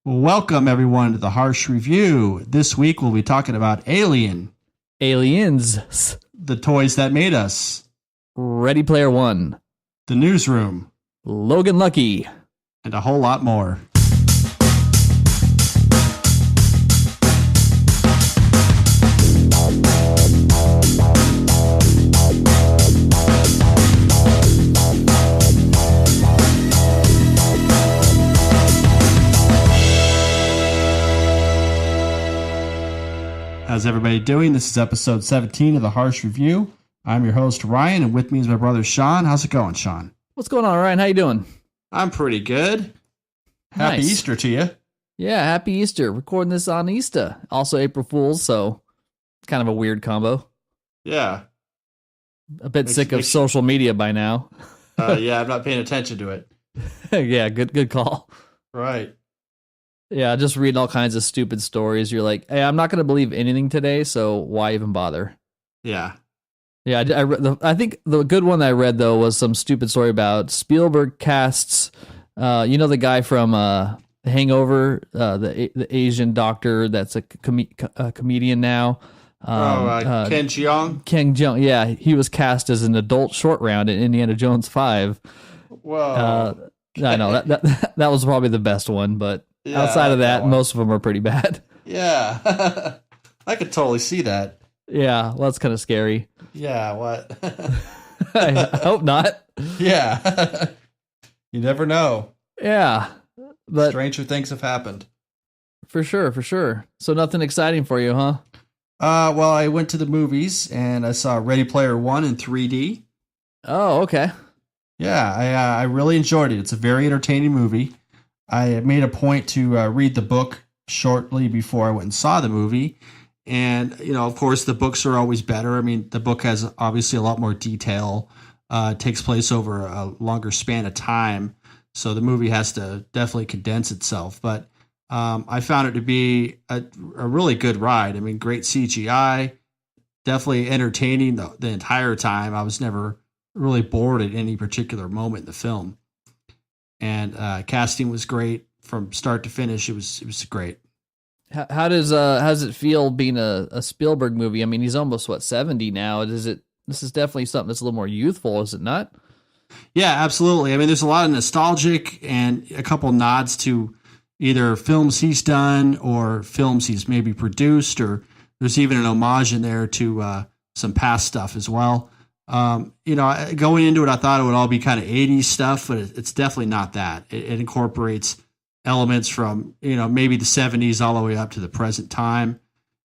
Welcome, everyone, to the Harsch Review. This week, we'll be talking about Alien, Aliens, the toys that made us, Ready Player One, the Newsroom, Logan Lucky, and a whole lot more. How's everybody doing? This is episode 17 of the Harsch Review. I'm your host, Ryan, and with me is my brother, Sean. How's it going, Sean? What's going on, Ryan? How you doing? I'm pretty good. Happy Nice. Easter to you. Yeah, happy Easter. Recording this on Easter. Also April Fool's, so kind of a weird combo. Yeah. A bit sick of social media by now. Yeah, I'm not paying attention to it. Yeah, good call. Right. Yeah, just reading all kinds of stupid stories. You're like, hey, I'm not going to believe anything today, so why even bother? Yeah. Yeah, I think the good one I read, though, was some stupid story about Spielberg casts, the guy from Hangover, the Asian doctor that's a comedian now. Ken Jeong? Ken Jeong, yeah. He was cast as an adult short round in Indiana Jones 5. Whoa. I know, that was probably the best one, but Yeah, outside of that, one. most of them are pretty bad. Yeah. I could totally see that. Yeah, well, that's kind of scary. Yeah, what? I hope not. Yeah. You never know. Yeah, but Stranger things have happened. for sure. So nothing exciting for you, huh? Well, I went to the movies and I saw Ready Player One in 3D. Oh, okay. Yeah, I really enjoyed it. It's a very entertaining movie. I made a point to read the book shortly before I went and saw the movie. And, of course, the books are always better. I mean, the book has obviously a lot more detail. It takes place over a longer span of time. So the movie has to definitely condense itself. But I found it to be a really good ride. I mean, great CGI, definitely entertaining the entire time. I was never really bored at any particular moment in the film. And casting was great from start to finish. It was great. How does it feel being a Spielberg movie? I mean, he's almost 70 now. This is definitely something that's a little more youthful, is it not? Yeah, absolutely. I mean, there's a lot of nostalgic and a couple nods to either films he's done or films he's maybe produced, or there's even an homage in there to some past stuff as well. Going into it, I thought it would all be kind of 80s stuff, but it's definitely not that. It incorporates elements from, maybe the 70s all the way up to the present time.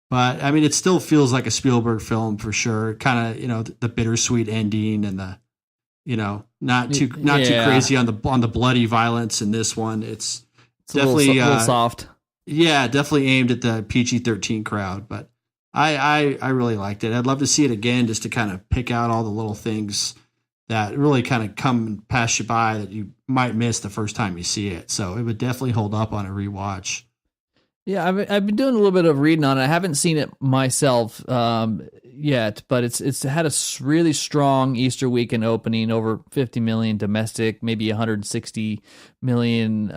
But I mean, it still feels like a Spielberg film for sure. Kind of, the bittersweet ending and the, not too crazy on the bloody violence in this one. It's definitely a little soft. Yeah, definitely aimed at the PG-13 crowd, but I really liked it. I'd love to see it again just to kind of pick out all the little things that really kind of come and pass you by that you might miss the first time you see it. So it would definitely hold up on a rewatch. Yeah, I've been doing a little bit of reading on it. I haven't seen it myself yet, but it's had a really strong Easter weekend opening, over 50 million domestic, maybe 160 million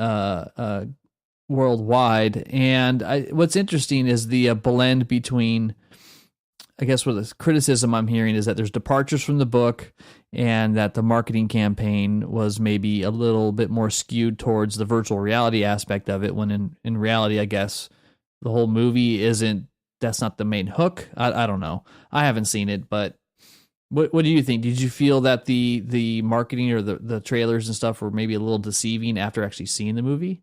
worldwide. And what's interesting is the blend between, I guess what the criticism I'm hearing is that there's departures from the book and that the marketing campaign was maybe a little bit more skewed towards the virtual reality aspect of it, when in reality, I guess the whole movie that's not the main hook. I don't know. I haven't seen it, but what do you think? Did you feel that the marketing or the trailers and stuff were maybe a little deceiving after actually seeing the movie?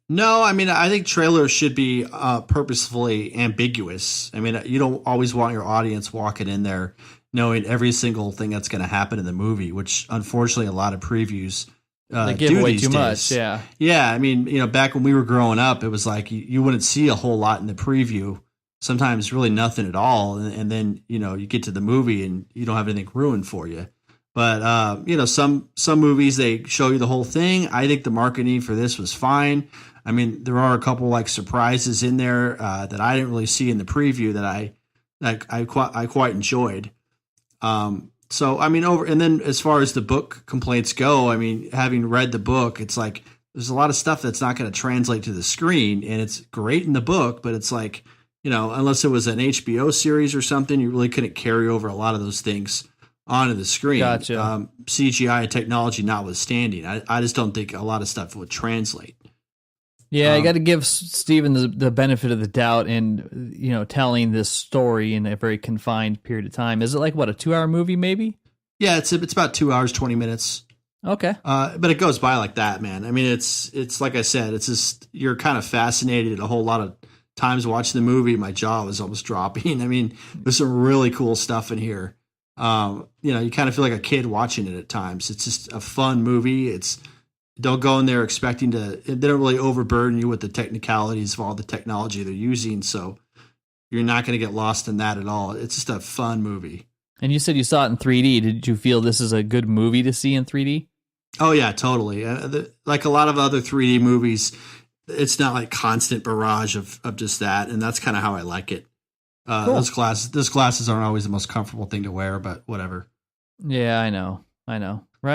No, I mean, I think trailers should be purposefully ambiguous. I mean, you don't always want your audience walking in there knowing every single thing that's going to happen in the movie, which unfortunately a lot of previews they give do away these too days. much. Yeah. Yeah, I mean, back when we were growing up, it was like you wouldn't see a whole lot in the preview. Sometimes really nothing at all, and then you get to the movie and you don't have anything ruined for you. But some movies, they show you the whole thing. I think the marketing for this was fine. I mean, there are a couple like surprises in there that I didn't really see in the preview that I quite enjoyed. So I mean, and then as far as the book complaints go, I mean, having read the book, it's like there's a lot of stuff that's not going to translate to the screen, and it's great in the book, but it's like, unless it was an HBO series or something, you really couldn't carry over a lot of those things onto the screen. Gotcha. CGI technology notwithstanding, I just don't think a lot of stuff would translate. Yeah, you got to give Steven the benefit of the doubt in, telling this story in a very confined period of time. Is it like, what, a 2-hour movie maybe? Yeah, it's about 2 hours, 20 minutes. Okay. But it goes by like that, man. I mean, it's like I said, it's just, you're kind of fascinated. A whole lot of times watching the movie, my jaw was almost dropping. I mean, there's some really cool stuff in here. You kind of feel like a kid watching it at times. It's just a fun movie. Don't go in there expecting they don't really overburden you with the technicalities of all the technology they're using. So you're not going to get lost in that at all. It's just a fun movie. And you said you saw it in 3D. Did you feel this is a good movie to see in 3D? Oh yeah, totally. Like a lot of other 3D movies, it's not like constant barrage of just that. And that's kind of how I like it. Cool. Those glasses aren't always the most comfortable thing to wear, but whatever. Yeah, I know. Right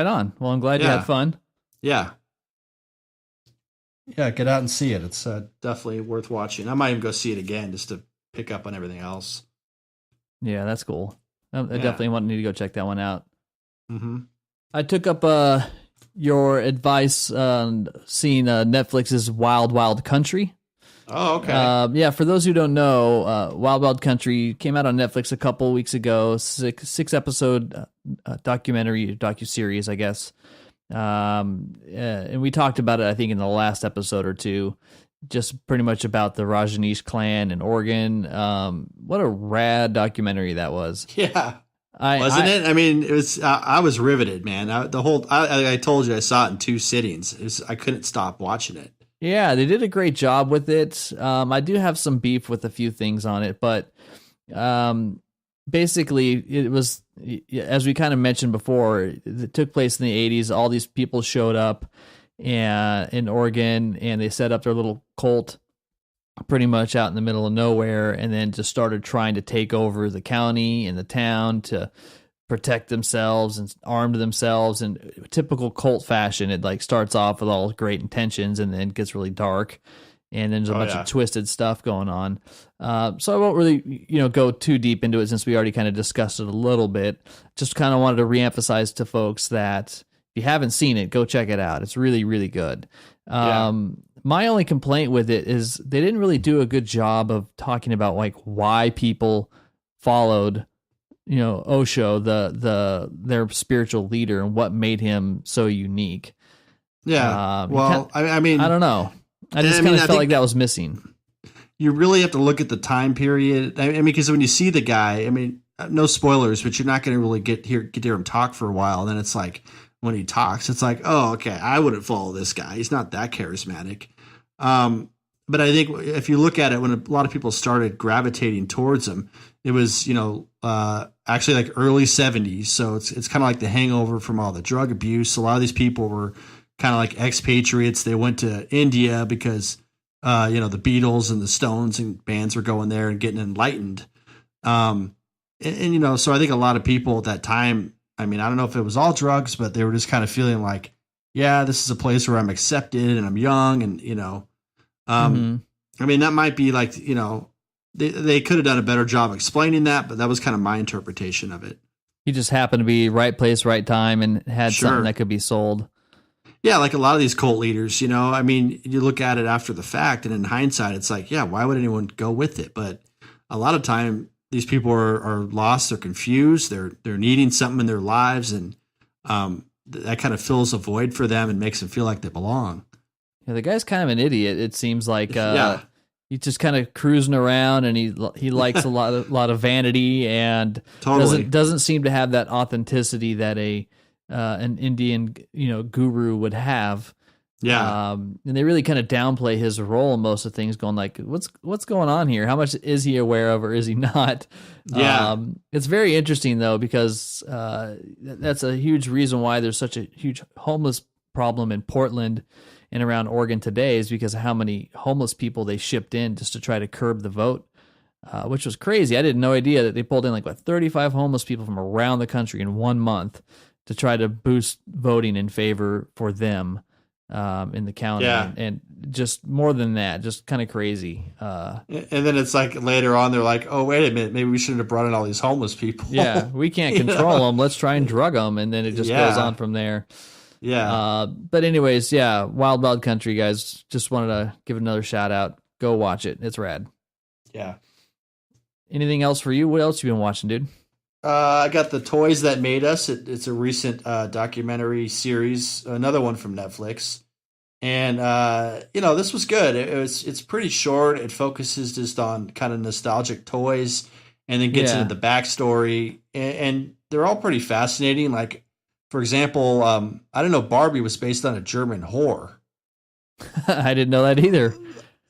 on. Well, I'm glad you had fun. Yeah. Yeah, get out and see it. It's definitely worth watching. I might even go see it again just to pick up on everything else. Yeah, that's cool. I definitely need to go check that one out. Mm-hmm. I took up your advice on seeing Netflix's Wild Wild Country. Oh, okay. Yeah, for those who don't know, Wild Wild Country came out on Netflix a couple weeks ago. Six episode docuseries, I guess. And we talked about it, I think, in the last episode or two, just pretty much about the Rajneesh clan in Oregon. What a rad documentary that was. Yeah. Wasn't it? I mean, it was. I was riveted, man. I told you I saw it in 2 sittings. I couldn't stop watching it. Yeah, they did a great job with it. I do have some beef with a few things on it, but basically it was, as we kind of mentioned before, it took place in the 80s. All these people showed up in Oregon, and they set up their little cult pretty much out in the middle of nowhere, and then just started trying to take over the county and the town to protect themselves and armed themselves in typical cult fashion. It like starts off with all great intentions and then gets really dark, and then there's a bunch of twisted stuff going on. So I won't really, go too deep into it since we already kind of discussed it a little bit. Just kind of wanted to reemphasize to folks that if you haven't seen it, go check it out. It's really, really good. My only complaint with it is they didn't really do a good job of talking about like why people followed Osho, their spiritual leader, and what made him so unique. Yeah. I mean, I don't know. I just kind of felt like that was missing. You really have to look at the time period. I mean, because when you see the guy, I mean, no spoilers, but you're not going to really get to hear him talk for a while. And then it's like when he talks, it's like, oh, okay, I wouldn't follow this guy. He's not that charismatic. But I think if you look at it, when a lot of people started gravitating towards him, it was, actually like early 70s. So it's kind of like the hangover from all the drug abuse. A lot of these people were kind of like expatriates. They went to India because, the Beatles and the Stones and bands were going there and getting enlightened. So I think a lot of people at that time, I mean, I don't know if it was all drugs, but they were just kind of feeling like, yeah, this is a place where I'm accepted and I'm young. And, I mean, that might be like, they could have done a better job explaining that, but that was kind of my interpretation of it. He just happened to be right place, right time, and had something that could be sold. Yeah, like a lot of these cult leaders, I mean, you look at it after the fact, and in hindsight, it's like, yeah, why would anyone go with it? But a lot of time, these people are lost, they're confused, they're needing something in their lives, and that kind of fills a void for them and makes them feel like they belong. Yeah, the guy's kind of an idiot. It seems like he's just kind of cruising around, and he likes a lot of vanity, and doesn't seem to have that authenticity that an Indian guru would have. Yeah, and they really kind of downplay his role in most of things, going like, what's going on here? How much is he aware of, or is he not? Yeah, it's very interesting though, because that's a huge reason why there's such a huge homeless problem in Portland and around Oregon today, is because of how many homeless people they shipped in just to try to curb the vote, which was crazy. I had no idea that they pulled in 35 homeless people from around the country in 1 month to try to boost voting in favor for them. in the county, Yeah. and just more than that, just kind of crazy. And then it's like later on, they're like, "Oh, wait a minute, maybe we shouldn't have brought in all these homeless people." Yeah, we can't control them. Let's try and drug them, and then it just goes on from there. Yeah. But anyways, yeah, Wild Wild Country, guys. Just wanted to give another shout out. Go watch it. It's rad. Yeah. Anything else for you? What else you been watching, dude? I got The Toys That Made Us. It's a recent documentary series, another one from Netflix. And this was good. It's pretty short. It focuses just on kind of nostalgic toys, and then gets into the backstory. And they're all pretty fascinating. Like, for example, I didn't know Barbie was based on a German whore. I didn't know that either.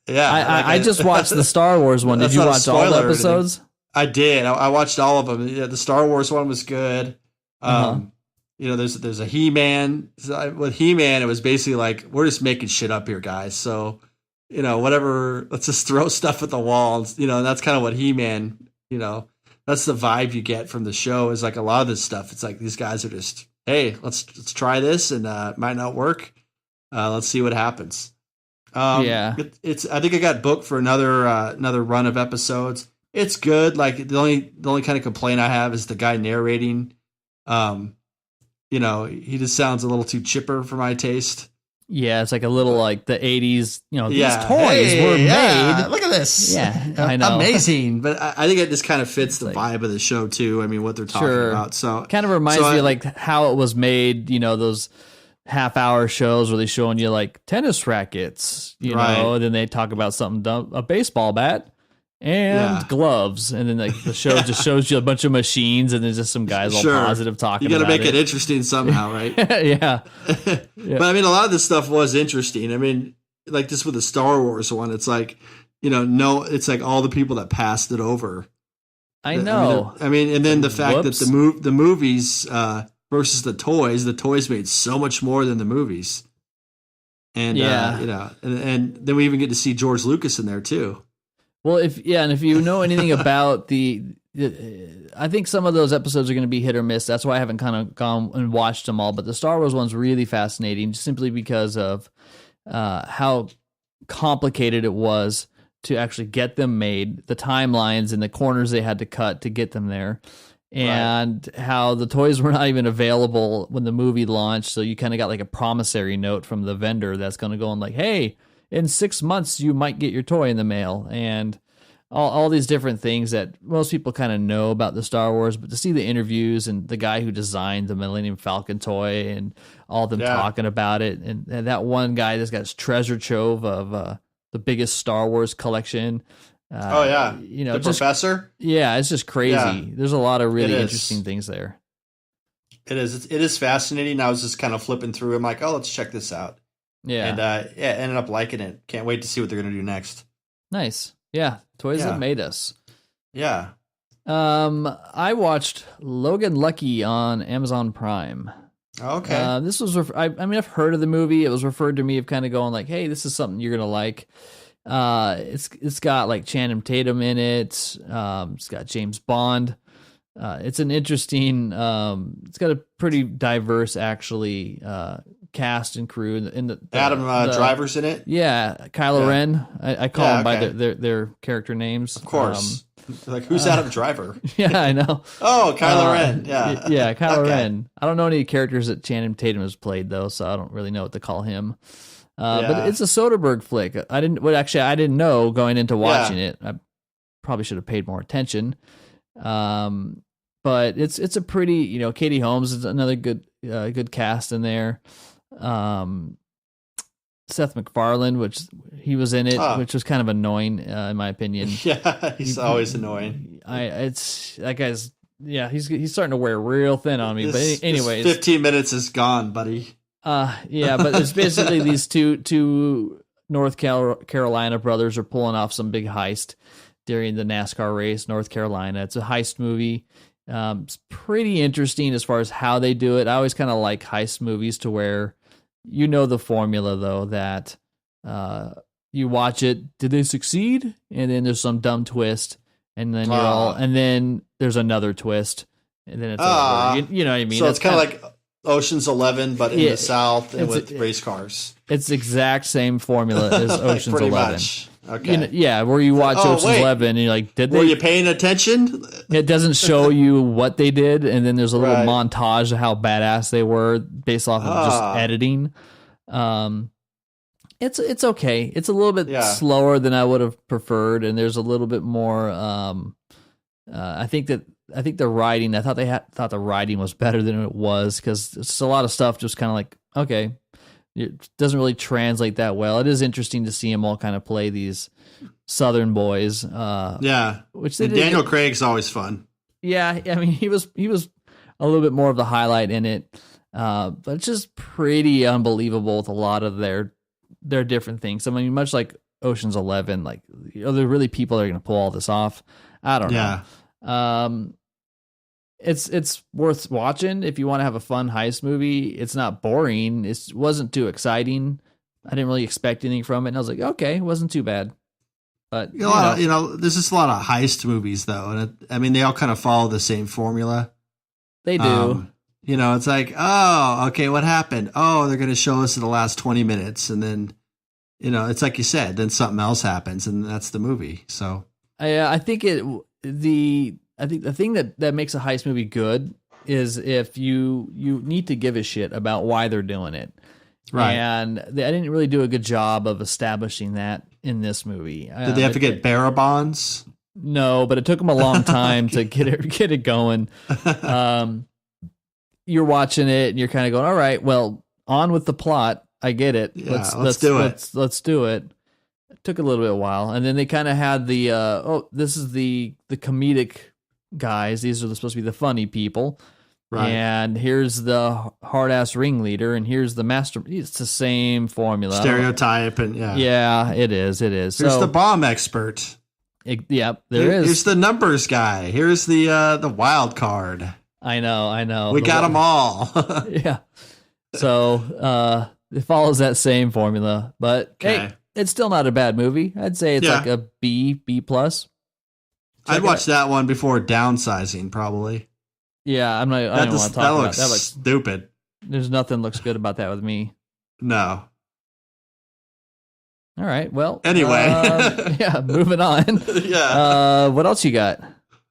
Yeah, I just watched the Star Wars one. Did you watch all the episodes? I did. I watched all of them. Yeah, the Star Wars one was good. There's a He-Man. With He-Man, it was basically like, we're just making shit up here, guys. So, whatever, let's just throw stuff at the wall. And that's kind of what He-Man, that's the vibe you get from the show, is like a lot of this stuff. It's like these guys are just, hey, let's try this, and it might not work. Let's see what happens. I think I got booked for another run of episodes. It's good. Like, the only kind of complaint I have is the guy narrating. He just sounds a little too chipper for my taste. Yeah, it's like a little like the 80s, these toys were made. Look at this. Yeah, I know. Amazing. But I think it just kind of fits the vibe of the show too. I mean, what they're talking about. So kind of reminds me of like how it was made, those half-hour shows where they showing you like tennis rackets, and then they talk about something dumb, a baseball bat and gloves, and then like the show just shows you a bunch of machines, and there's just some guys all positive talking. You got to make it interesting somehow, right? Yeah. But I mean, a lot of this stuff was interesting. I mean, like just with the Star Wars one, it's like, it's like all the people that passed it over. I know. I mean, and then the fact that the movies versus the toys made so much more than the movies. And and then we even get to see George Lucas in there too. Well, if you know anything about I think some of those episodes are going to be hit or miss. That's why I haven't kind of gone and watched them all. But the Star Wars one's really fascinating, simply because of how complicated it was to actually get them made, the timelines and the corners they had to cut to get them there, and how the toys were not even available when the movie launched. So you kind of got like a promissory note from the vendor that's going to go on like, hey, in 6 months, you might get your toy in the mail, and all these different things that most people kind of know about the Star Wars, but to see the interviews and the guy who designed the Millennium Falcon toy and all of them talking about it, and that one guy that's got his treasure trove of the biggest Star Wars collection. The professor. Yeah, it's just crazy. Yeah. There's a lot of really interesting things there. It is. It is fascinating. I was just kind of flipping through. I'm like, oh, let's check this out. Yeah. And ended up liking it. Can't wait to see what they're going to do next. Nice. Yeah. Toys That Made Us. Yeah. I watched Logan Lucky on Amazon Prime. Okay. This was, I've heard of the movie. It was referred to me of kind of going like, hey, this is something you're going to like. It's got like Channing Tatum in it. It's got James Bond. It's an interesting, it's got a pretty diverse actually, cast and crew in the Adam Driver's in it. Yeah, Kylo Ren. I call them by their character names. Of course. Like, who's Adam Driver? Yeah, I know. Oh, Kylo Ren. Yeah. Yeah, Kylo Ren. I don't know any characters that Channing Tatum has played though, so I don't really know what to call him. But it's a Soderbergh flick. I didn't know going into watching it. I probably should have paid more attention. But it's a pretty, Katie Holmes is another good cast in there. Seth MacFarlane, which he was in it, which was kind of annoying in my opinion. Yeah, he's always annoying. It's that guy's. Yeah, he's starting to wear real thin on me. But anyways, 15 minutes is gone, buddy. Yeah, but it's basically these two North Carolina brothers are pulling off some big heist during the NASCAR race, North Carolina. It's a heist movie. It's pretty interesting as far as how they do it. I always kind of like heist movies to where the formula though, that you watch it, did they succeed? And then there's some dumb twist, and then and then there's another twist, and then it's over. You know what I mean? So it's kind of Ocean's 11, but in Yeah, the South and it's- with race cars. It's the exact same formula as Ocean's Pretty 11. much. Okay. Yeah, where you watch Oh, Ocean's wait. 11 and you're like, did Were they? you paying attention? It doesn't show you what they did, and then there's a little Right. montage of how badass they were based off of just editing. It's okay. It's a little bit slower than I would have preferred, and there's a little bit more. I think the writing. I thought the writing was better than it was, because it's a lot of stuff just kind of like, okay, it doesn't really translate that well. It is interesting to see them all kind of play these Southern boys. Which they and did. Daniel Craig's always fun. Yeah, I mean he was a little bit more of the highlight in it, but it's just pretty unbelievable with a lot of their different things. I mean, much like Ocean's 11, like, are there really people that are going to pull all this off? I don't know. It's worth watching if you want to have a fun heist movie. It's not boring. It wasn't too exciting. I didn't really expect anything from it, and I was like, okay, it wasn't too bad. But there's just a lot of heist movies though, and they all kind of follow the same formula. They do. It's like, oh, okay, what happened? Oh, they're going to show us in the last 20 minutes, and then, it's like you said, then something else happens, and that's the movie. So I think the thing that makes a heist movie good is if you need to give a shit about why they're doing it. Right. And I didn't really do a good job of establishing that in this movie. Did they have to get bearer bonds? No, but it took them a long time to get it going. You're watching it and you're kind of going, all right, well, on with the plot. I get it. Yeah, let's do it. Let's do it. It took a little bit of a while. And then they kind of had the, this is the comedic guys. These are supposed to be the funny people. Right. And here's the hard ass ringleader, and here's the master. It's the same formula. Stereotype, and yeah, it is. Here's the bomb expert. Here's the numbers guy. Here's the wild card. I know. We got them all. Yeah. So it follows that same formula, but hey, it's still not a bad movie. I'd say it's like a B plus. I'd watch that one before Downsizing, probably. Yeah, I'm not. I don't want to talk about that. That looks stupid. There's nothing looks good about that with me. No. All right. Well. Anyway. Moving on. Yeah. What else you got?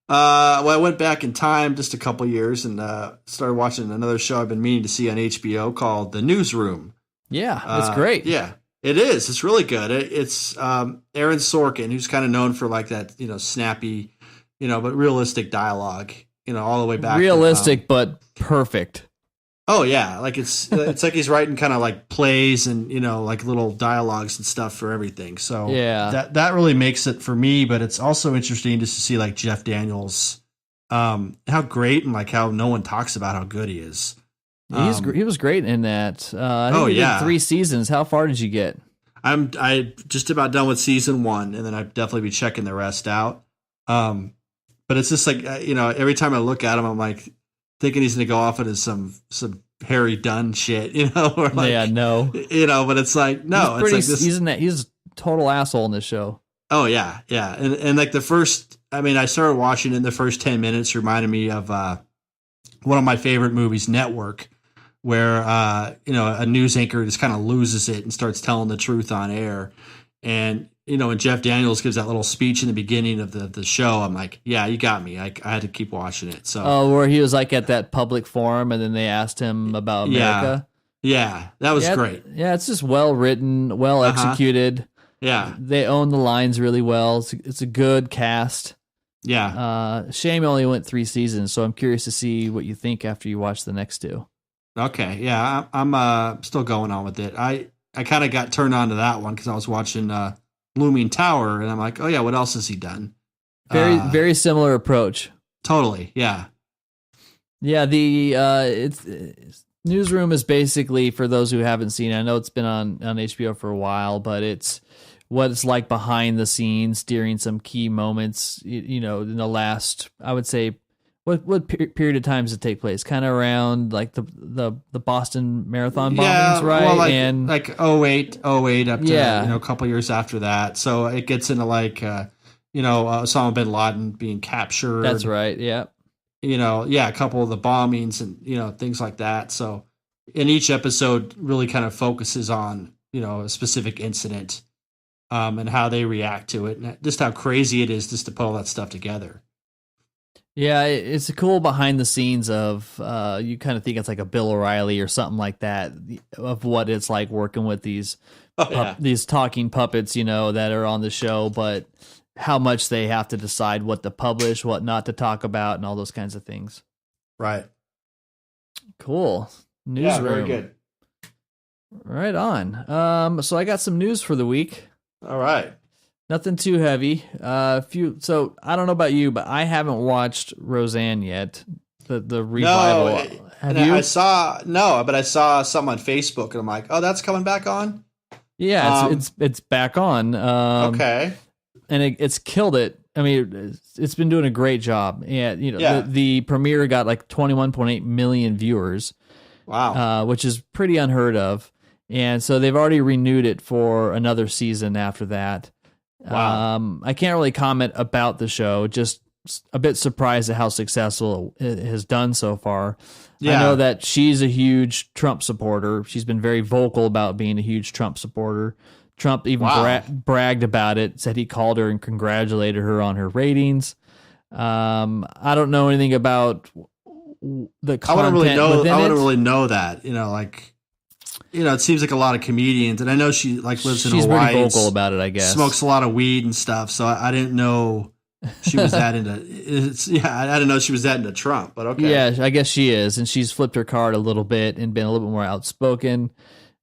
I went back in time just a couple years and started watching another show I've been meaning to see on HBO called The Newsroom. Yeah, it's great. Yeah, it is. It's really good. It's Aaron Sorkin, who's kind of known for like that, snappy, but realistic dialogue. All the way back. Realistic, but perfect. Oh yeah, like it's like he's writing kind of like plays and like little dialogues and stuff for everything. So yeah, that really makes it for me. But it's also interesting just to see like Jeff Daniels, how great and like how no one talks about how good he is. He was great in that. I think he did 3 seasons. How far did you get? I just about done with season 1, and then I'd definitely be checking the rest out. But it's just like, every time I look at him, I'm like thinking he's going to go off into some Harry Dunn shit, or like, yeah, no, but it's like, no, he's it's like this. He's a total asshole in this show. Oh yeah. Yeah. And like I started watching in the first 10 minutes reminded me of, one of my favorite movies, Network, where, a news anchor just kind of loses it and starts telling the truth on air. And, when Jeff Daniels gives that little speech in the beginning of the show, I'm like, yeah, you got me. I had to keep watching it. So, where he was like at that public forum, and then they asked him about America. Yeah, that was great. Yeah, it's just well written, well executed. Yeah, they own the lines really well. It's a good cast. Yeah. Shame only went 3 seasons, so I'm curious to see what you think after you watch the next 2. Okay, yeah, I'm still going on with it. I kind of got turned on to that one because I was watching Looming Tower, and I'm like, oh yeah, what else has he done? Very similar approach. Totally, yeah. Yeah, it's Newsroom is basically, for those who haven't seen it, I know it's been on HBO for a while, but it's what it's like behind the scenes during some key moments, in the last, I would say, what period of time does it take place? Kind of around like the Boston Marathon bombings, right? Well, and like 08 up to a couple years after that. So it gets into like Osama bin Laden being captured. That's right. Yeah. a couple of the bombings and, things like that. So in each episode really kind of focuses on, a specific incident and how they react to it and just how crazy it is just to put all that stuff together. Yeah, it's a cool behind the scenes of you kind of think it's like a Bill O'Reilly or something like that of what it's like working with these talking puppets, that are on the show, but how much they have to decide what to publish, what not to talk about, and all those kinds of things. Right. Cool. Newsroom. Yeah, very good. Right on. So I got some news for the week. All right. Nothing too heavy. So I don't know about you, but I haven't watched Roseanne yet. The revival. No, Have you? I saw something on Facebook, and I'm like, oh, that's coming back on. Yeah, it's back on. Okay. And it's killed it. I mean, it's been doing a great job. And the premiere got like 21.8 million viewers. Wow. Which is pretty unheard of. And so they've already renewed it for another season after that. Wow. I can't really comment about the show. Just a bit surprised at how successful it has done so far. Yeah. I know that she's a huge Trump supporter. She's been very vocal about being a huge Trump supporter. Trump even bragged about it, said he called her and congratulated her on her ratings. I don't know anything about the content. I wouldn't really know that. It seems like a lot of comedians, and I know she lives in Hawaii. She's pretty vocal about it, I guess. Smokes a lot of weed and stuff, so I didn't know she was that into. I didn't know she was that into Trump, but okay. Yeah, I guess she is, and she's flipped her card a little bit and been a little bit more outspoken.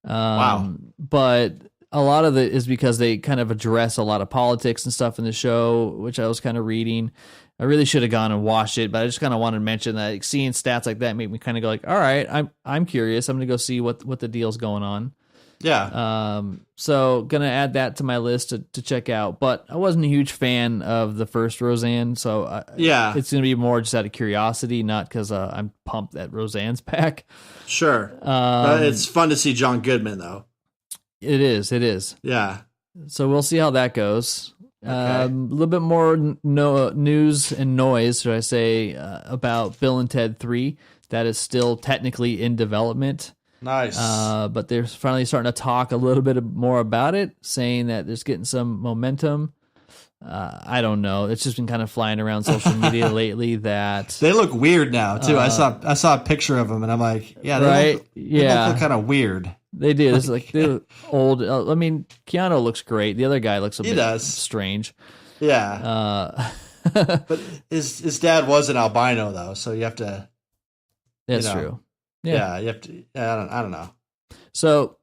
Wow. But a lot of it is because they kind of address a lot of politics and stuff in the show, which I was kind of reading. I really should have gone and watched it, but I just kind of wanted to mention that seeing stats like that made me kind of go like, all right, I'm curious. I'm going to go see what the deal's going on. Yeah. So going to add that to my list to check out, but I wasn't a huge fan of the first Roseanne. So it's going to be more just out of curiosity, not because I'm pumped that Roseanne's back. Sure. It's fun to see John Goodman though. It is. Yeah. So we'll see how that goes. Okay. A little bit more news and noise, should I say, about Bill and Ted 3. That is still technically in development. Nice. But they're finally starting to talk a little bit more about it, saying that there's getting some momentum. I don't know. It's just been kind of flying around social media lately that they look weird now too. I saw a picture of them, and I'm like, yeah, they look kind of weird. They do. It's like they're old. I mean, Keanu looks great. The other guy looks a bit strange. Yeah. But his dad was an albino though, so you have to. That's true. Yeah, you have to. I don't know. So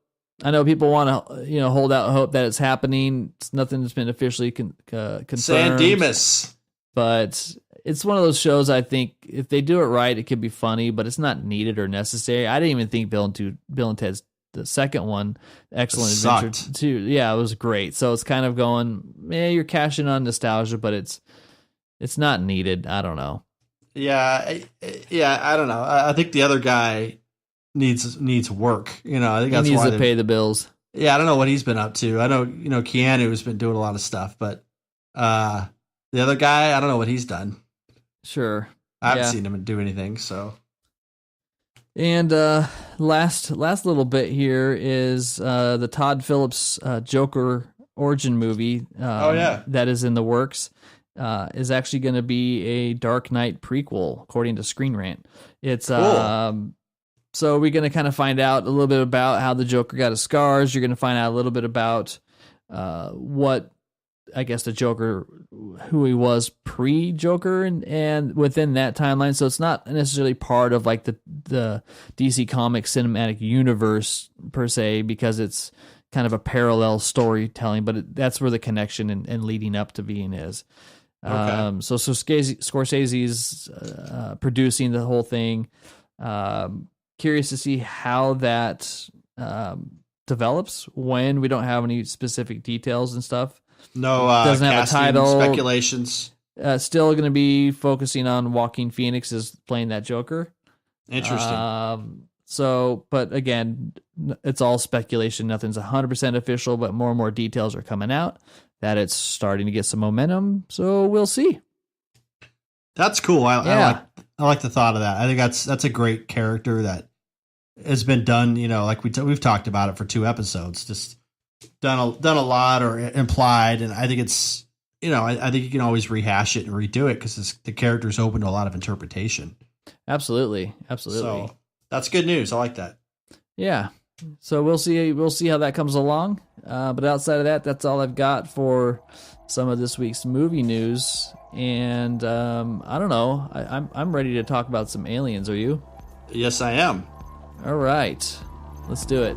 I know people want to hold out hope that it's happening. It's nothing that's been officially confirmed. San Dimas. But it's one of those shows. I think if they do it right, it could be funny, but it's not needed or necessary. I didn't even think Bill and Ted's the second one, Excellent Adventure 2. Yeah, it was great. So it's kind of going, you're cashing on nostalgia, but it's not needed. I don't know. Yeah, I don't know. I think the other guy needs work. I think that's he needs why to pay the bills. Yeah, I don't know what he's been up to. I know, Keanu has been doing a lot of stuff, but the other guy, I don't know what he's done. Sure. I haven't seen him do anything, so. And last little bit here is the Todd Phillips Joker origin movie that is in the works. Is actually going to be a Dark Knight prequel, according to Screen Rant. It's cool. So we're going to kind of find out a little bit about how the Joker got his scars. You're going to find out a little bit about what, I guess, the Joker, who he was pre-Joker and within that timeline. So it's not necessarily part of like the DC Comics cinematic universe per se, because it's kind of a parallel storytelling, but that's where the connection and leading up to being is. Okay. So Scorsese's producing the whole thing. Curious to see how that develops when we don't have any specific details and stuff. No, doesn't have a title. Speculations. Still going to be focusing on Joaquin Phoenix as playing that Joker. Interesting. But again, it's all speculation. Nothing's 100% official, but more and more details are coming out that it's starting to get some momentum. So we'll see. That's cool. I I like the thought of that. I think that's a great character that has been done. You know, like we've talked about it for 2 episodes, just done a lot or implied, and I think it's, you know, I think you can always rehash it and redo it because the character is open to a lot of interpretation. Absolutely. So that's good news. I like that. Yeah. So we'll see how that comes along. But outside of that, that's all I've got for some of this week's movie news. And I don't know. I'm ready to talk about some aliens. Are you? Yes, I am. All right. Let's do it.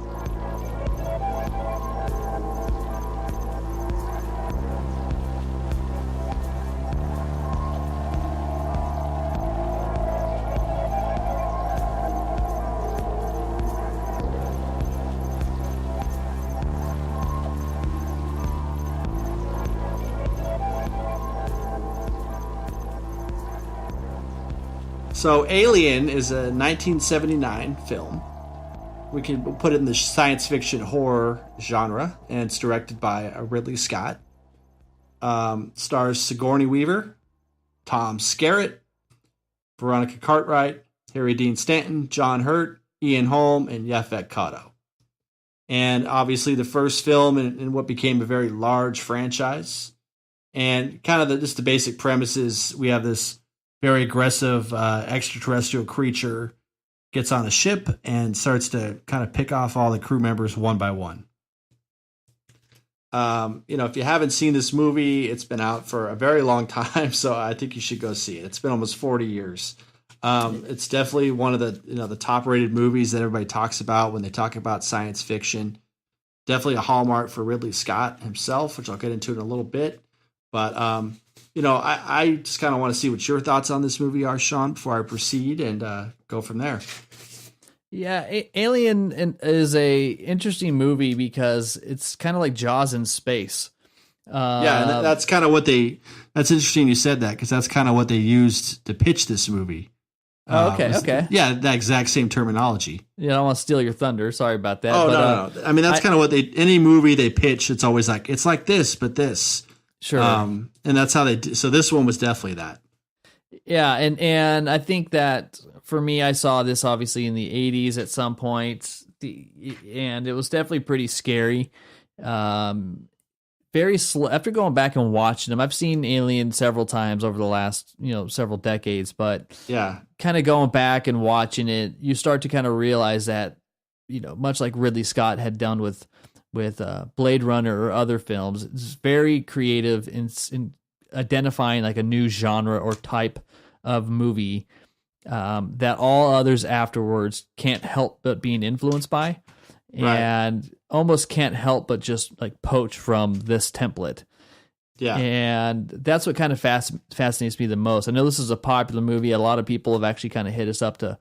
So Alien is a 1979 film. We can put it in the science fiction horror genre, and it's directed by Ridley Scott. Stars Sigourney Weaver, Tom Skerritt, Veronica Cartwright, Harry Dean Stanton, John Hurt, Ian Holm, and Yaphet Kotto. And obviously the first film in what became a very large franchise. And kind of just the basic premise is we have this very aggressive extraterrestrial creature gets on a ship and starts to kind of pick off all the crew members one by one. You know, if you haven't seen this movie, it's been out for a very long time, so I think you should go see it. It's been almost 40 years. It's definitely one of the top-rated movies that everybody talks about when they talk about science fiction. Definitely a hallmark for Ridley Scott himself, which I'll get into in a little bit. But you know, I just kind of want to see what your thoughts on this movie are, Sean, before I proceed and go from there. Yeah, Alien is a interesting movie because it's kind of like Jaws in space. Yeah, and that's kind of what that's interesting you said that, because that's kind of what they used to pitch this movie. Okay. Yeah, that exact same terminology. Yeah, I don't want to steal your thunder. Sorry about that. Oh, no. I mean, that's kind of what any movie they pitch, it's always like, it's like this, but this. Sure. And that's how they do. So this one was definitely that. Yeah, and I think that for me, I saw this obviously in the 80s at some point, and it was definitely pretty scary. Very slow. After going back and watching them, I've seen Alien several times over the last, several decades, but yeah, kind of going back and watching it, you start to kind of realize that, much like Ridley Scott had done with Blade Runner or other films, it's very creative in identifying like a new genre or type of movie that all others afterwards can't help but being influenced by, and almost can't help but just like poach from this template. Yeah. And that's what kind of fascinates me the most. I know this is a popular movie. A lot of people have actually kind of hit us up to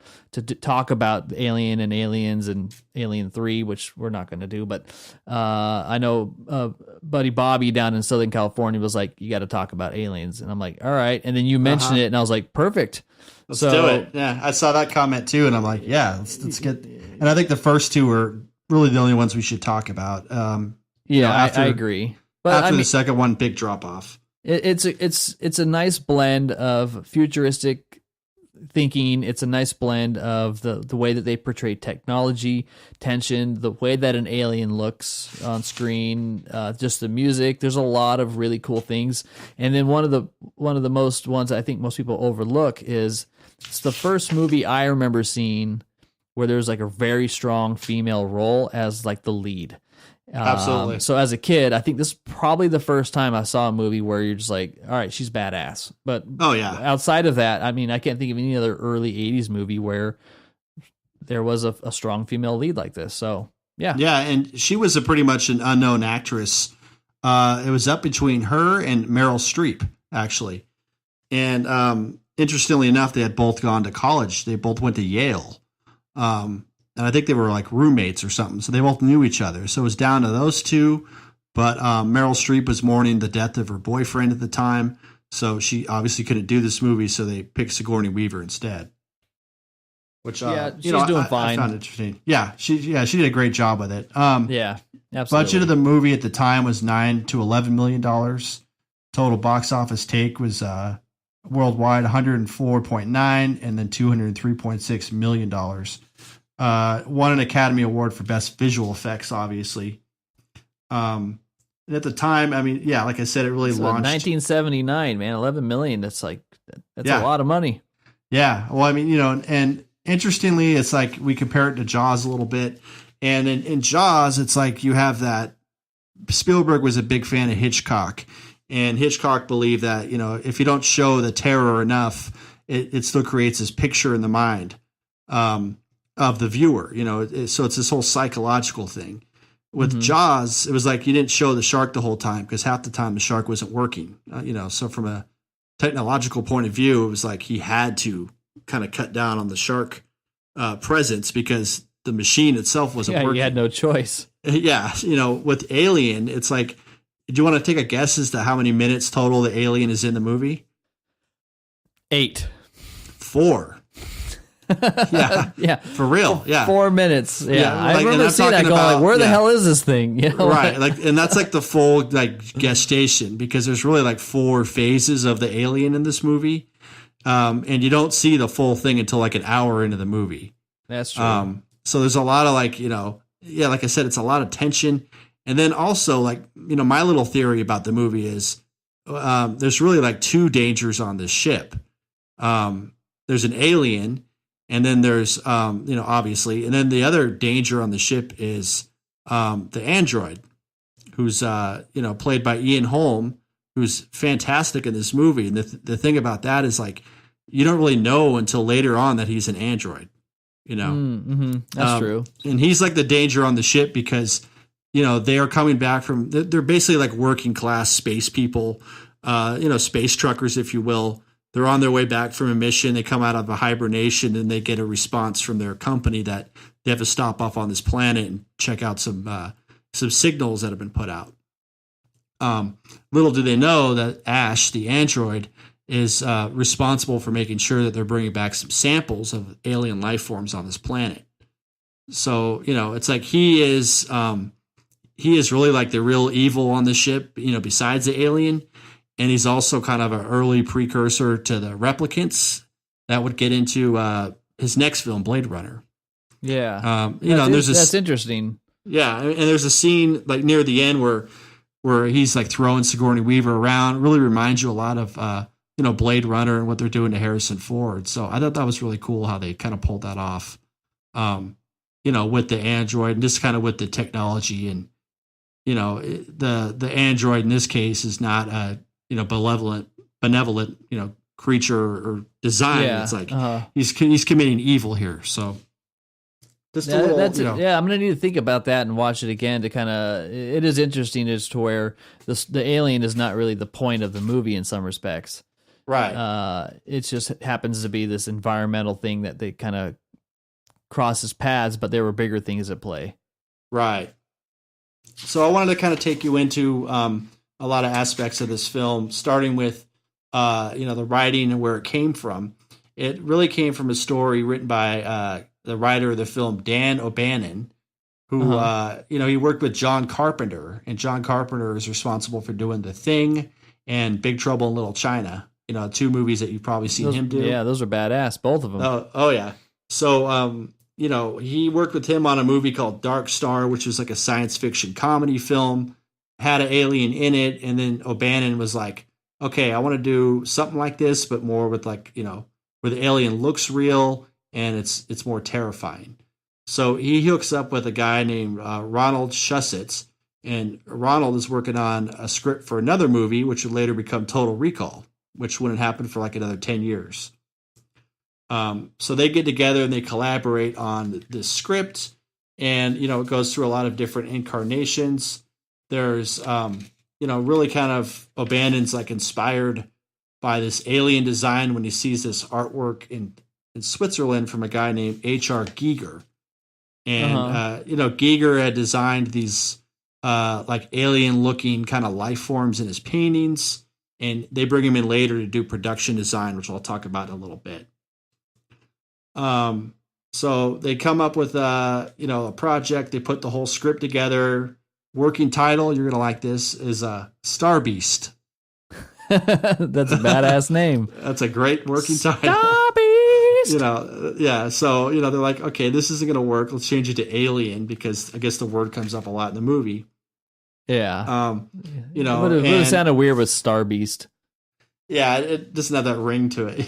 talk about Alien and Aliens and Alien 3, which we're not going to do. But I know buddy Bobby down in Southern California was like, you got to talk about Aliens. And I'm like, all right. And then you mentioned it and I was like, perfect. Let's do it. Yeah, I saw that comment too. And I'm like, yeah, let's get. And I think the first two are really the only ones we should talk about. I agree. But after the second one, big drop off. It's a nice blend of futuristic thinking. It's a nice blend of the way that they portray technology, tension, the way that an alien looks on screen, just the music. There's a lot of really cool things. And then one of the most ones I think most people overlook is it's the first movie I remember seeing where there's like a very strong female role as like the lead. Absolutely. So as a kid, I think this is probably the first time I saw a movie where you're just like, all right, she's badass. But outside of that, I mean, I can't think of any other early 80s movie where there was a strong female lead like this. So, yeah. Yeah, and she was pretty much an unknown actress. It was up between her and Meryl Streep, actually. And interestingly enough, they had both gone to college. They both went to Yale. And I think they were like roommates or something. So they both knew each other. So it was down to those two. But Meryl Streep was mourning the death of her boyfriend at the time. So she obviously couldn't do this movie. So they picked Sigourney Weaver instead. Which, she's doing fine. I found interesting. Yeah, she did a great job with it. Yeah, absolutely. Budget of the movie at the time was $9 to $11 million. Total box office take was worldwide, 104.9, and then $203.6 million. Won an Academy Award for Best Visual Effects, obviously. And at the time, I mean, yeah, like I said, it really launched. 1979, man, 11 million. That's a lot of money. Yeah. Well, I mean, you know, and interestingly, it's like we compare it to Jaws a little bit. And in Jaws, it's like you have that Spielberg was a big fan of Hitchcock. And Hitchcock believed that, you know, if you don't show the terror enough, it still creates this picture in the mind of the viewer, you know. So it's this whole psychological thing. With Jaws, it was like you didn't show the shark the whole time because half the time the shark wasn't working, you know. So from a technological point of view, it was like he had to kind of cut down on the shark presence because the machine itself wasn't working. You had no choice. Yeah. You know, with Alien, it's like, do you want to take a guess as to how many minutes total the alien is in the movie? 8. 4. Yeah. For real. Yeah. 4 minutes. Yeah. Like, I remember seeing that going like, where the hell is this thing? You know? Right. Like, and that's like the full like gestation because there's really like 4 phases of the alien in this movie. And you don't see the full thing until like an hour into the movie. That's true. So there's a lot of like, you know, yeah, like I said, it's a lot of tension. And then also like, you know, my little theory about the movie is there's really like 2 dangers on this ship. There's an alien and then there's, you know, obviously, and then the other danger on the ship is the android who's, you know, played by Ian Holm, who's fantastic in this movie. And the thing about that is like, you don't really know until later on that he's an android, you know? That's true. And he's like the danger on the ship because, you know, they are coming back from, they're basically like working class space people, you know, space truckers, if you will. They're on their way back from a mission. They come out of a hibernation and they get a response from their company that they have to stop off on this planet and check out some signals that have been put out. Little do they know that Ash, the android, is responsible for making sure that they're bringing back some samples of alien life forms on this planet. So, you know, it's like he is really like the real evil on the ship, you know, besides the alien. And he's also kind of an early precursor to the replicants that would get into his next film, Blade Runner. Yeah. You know, that's interesting. Yeah. And there's a scene like near the end where he's like throwing Sigourney Weaver around. It really reminds you a lot of, you know, Blade Runner and what they're doing to Harrison Ford. So I thought that was really cool how they kind of pulled that off, you know, with the android and just kind of with the technology. And, you know, the android in this case is not a, you know, benevolent, you know, creature or design. Yeah, it's like he's committing evil here. So just a little, you know. Yeah, I'm gonna need to think about that and watch it again to kind of. It is interesting as to where the alien is not really the point of the movie in some respects. Right. It just happens to be this environmental thing that they kind of crosses paths, but there were bigger things at play. Right. So I wanted to kind of take you into a lot of aspects of this film, starting with, you know, the writing and where it came from. It really came from a story written by the writer of the film, Dan O'Bannon, who, you know, he worked with John Carpenter, and John Carpenter is responsible for doing The Thing and Big Trouble in Little China, you know, 2 movies that you've probably seen him do. Yeah, those are badass, both of them. Oh yeah. So, you know, he worked with him on a movie called Dark Star, which was like a science fiction comedy film, had an alien in it. And then O'Bannon was like, okay, I want to do something like this, but more with like, you know, where the alien looks real and it's more terrifying. So he hooks up with a guy named Ronald Shusett, and Ronald is working on a script for another movie, which would later become Total Recall, which wouldn't happen for like another 10 years. So they get together and they collaborate on this script, and, you know, it goes through a lot of different incarnations. There's, you know, really kind of O'Bannon's like inspired by this alien design when he sees this artwork in Switzerland from a guy named H.R. Giger. And, you know, Giger had designed these like alien looking kind of life forms in his paintings, and they bring him in later to do production design, which I'll talk about in a little bit. So they come up with you know, a project. They put the whole script together. Working title, you're gonna like this, is Star Beast. That's a badass name. That's a great working title. Starbeast! Yeah. So, they're like, okay, this isn't going to work. Let's change it to Alien because I guess the word comes up a lot in the movie. Yeah. It would have sounded weird with Starbeast. Yeah, it doesn't have that ring to it.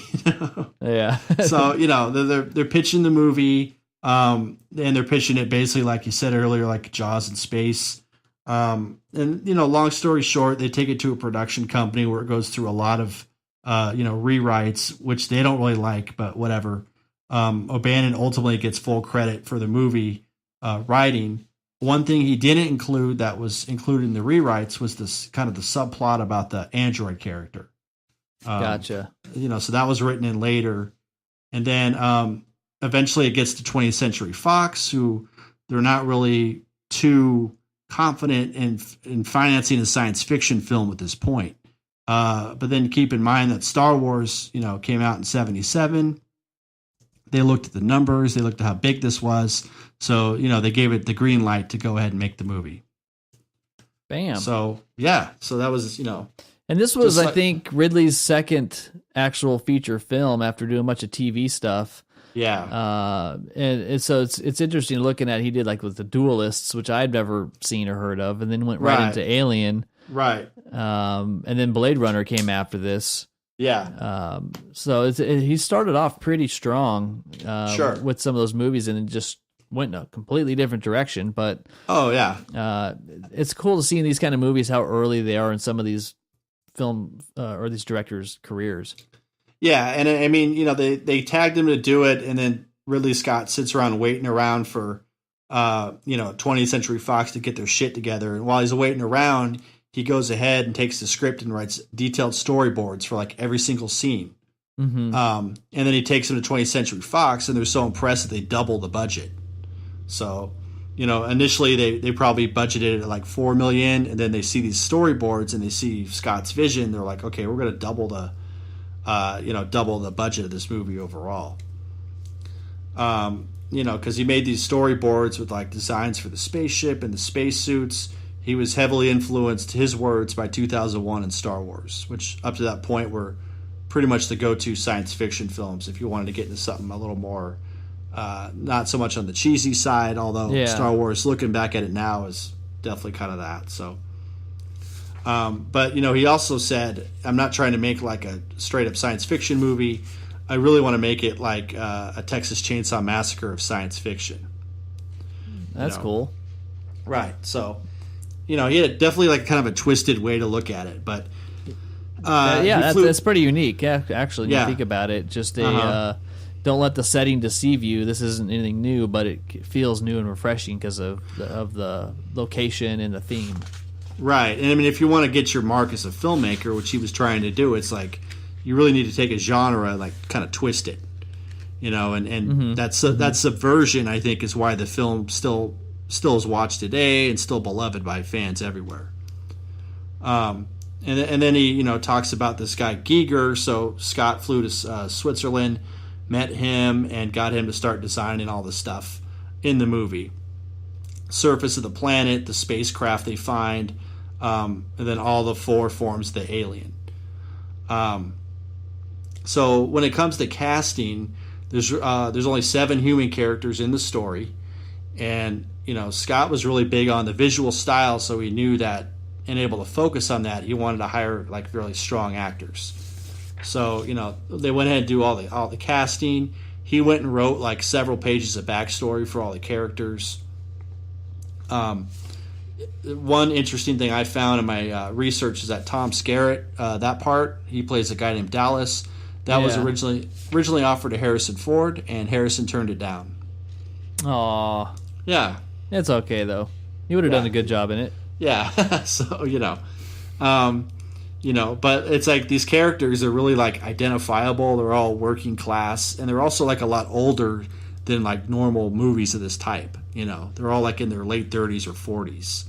Yeah. So, they're pitching the movie, and they're pitching it basically like you said earlier, like Jaws in space. And long story short, they take it to a production company where it goes through a lot of rewrites, which they don't really like, but whatever. O'Bannon ultimately gets full credit for the movie writing. One thing he didn't include that was included in the rewrites was this kind of the subplot about the android character. Gotcha. So that was written in later. And then eventually it gets to 20th Century Fox, who they're not really too confident in financing a science fiction film at this point. But then keep in mind that Star Wars, came out in 1977. They looked at the numbers. They looked at how big this was. So, they gave it the green light to go ahead and make the movie. Bam. So, yeah. So that was, And this was, I think, Ridley's second actual feature film after doing a bunch of TV stuff. Yeah. And so it's interesting looking at, he did like with the Duelists, which I'd never seen or heard of, and then went right into Alien. Right. And then Blade Runner came after this. Yeah. So he started off pretty strong sure. with some of those movies, and it just went in a completely different direction. But it's cool to see in these kind of movies how early they are in some of these film or these directors' careers. Yeah, and I mean, they tagged him to do it, and then Ridley Scott sits around waiting around for 20th Century Fox to get their shit together. And while he's waiting around, he goes ahead and takes the script and writes detailed storyboards for like every single scene. Mm-hmm. And then he takes them to 20th Century Fox, and they're so impressed that they double the budget. So, initially they probably budgeted at like $4 million, and then they see these storyboards and they see Scott's vision. They're like, okay, we're going to double the budget of this movie overall. Because he made these storyboards with like designs for the spaceship and the spacesuits. He was heavily influenced, his words, by 2001 and Star Wars, which up to that point were pretty much the go-to science fiction films if you wanted to get into something a little more, not so much on the cheesy side, although Star Wars, looking back at it now, is definitely kind of that. So, but he also said, I'm not trying to make like a straight-up science fiction movie. I really want to make it like a Texas Chainsaw Massacre of science fiction. That's cool. Right. So, he had definitely like kind of a twisted way to look at it, but that's pretty unique. Actually, when you think about it, just don't let the setting deceive you. This isn't anything new, but it feels new and refreshing because of the location and the theme. Right. And I mean, if you want to get your mark as a filmmaker, which he was trying to do, it's like you really need to take a genre and like kind of twist it, and Mm-hmm. that subversion, I think, is why the film still is watched today and still beloved by fans everywhere. And then he talks about this guy Giger. So Scott flew to Switzerland, met him, and got him to start designing all the stuff in the movie. Surface of the planet, the spacecraft they find, and then all the four forms of the alien. So when it comes to casting, there's only 7 human characters in the story, and Scott was really big on the visual style, so he knew that, and able to focus on that, he wanted to hire like really strong actors. So they went ahead and do all the casting. He went and wrote like several pages of backstory for all the characters. One interesting thing I found in my research is that Tom Skerritt, that part, he plays a guy named Dallas. That was originally offered to Harrison Ford, and Harrison turned it down. Aw. Yeah. It's okay, though. He would have done a good job in it. Yeah. So, but it's like these characters are really like identifiable. They're all working class, and they're also like a lot older than like normal movies of this type. They're all like in their late 30s or 40s.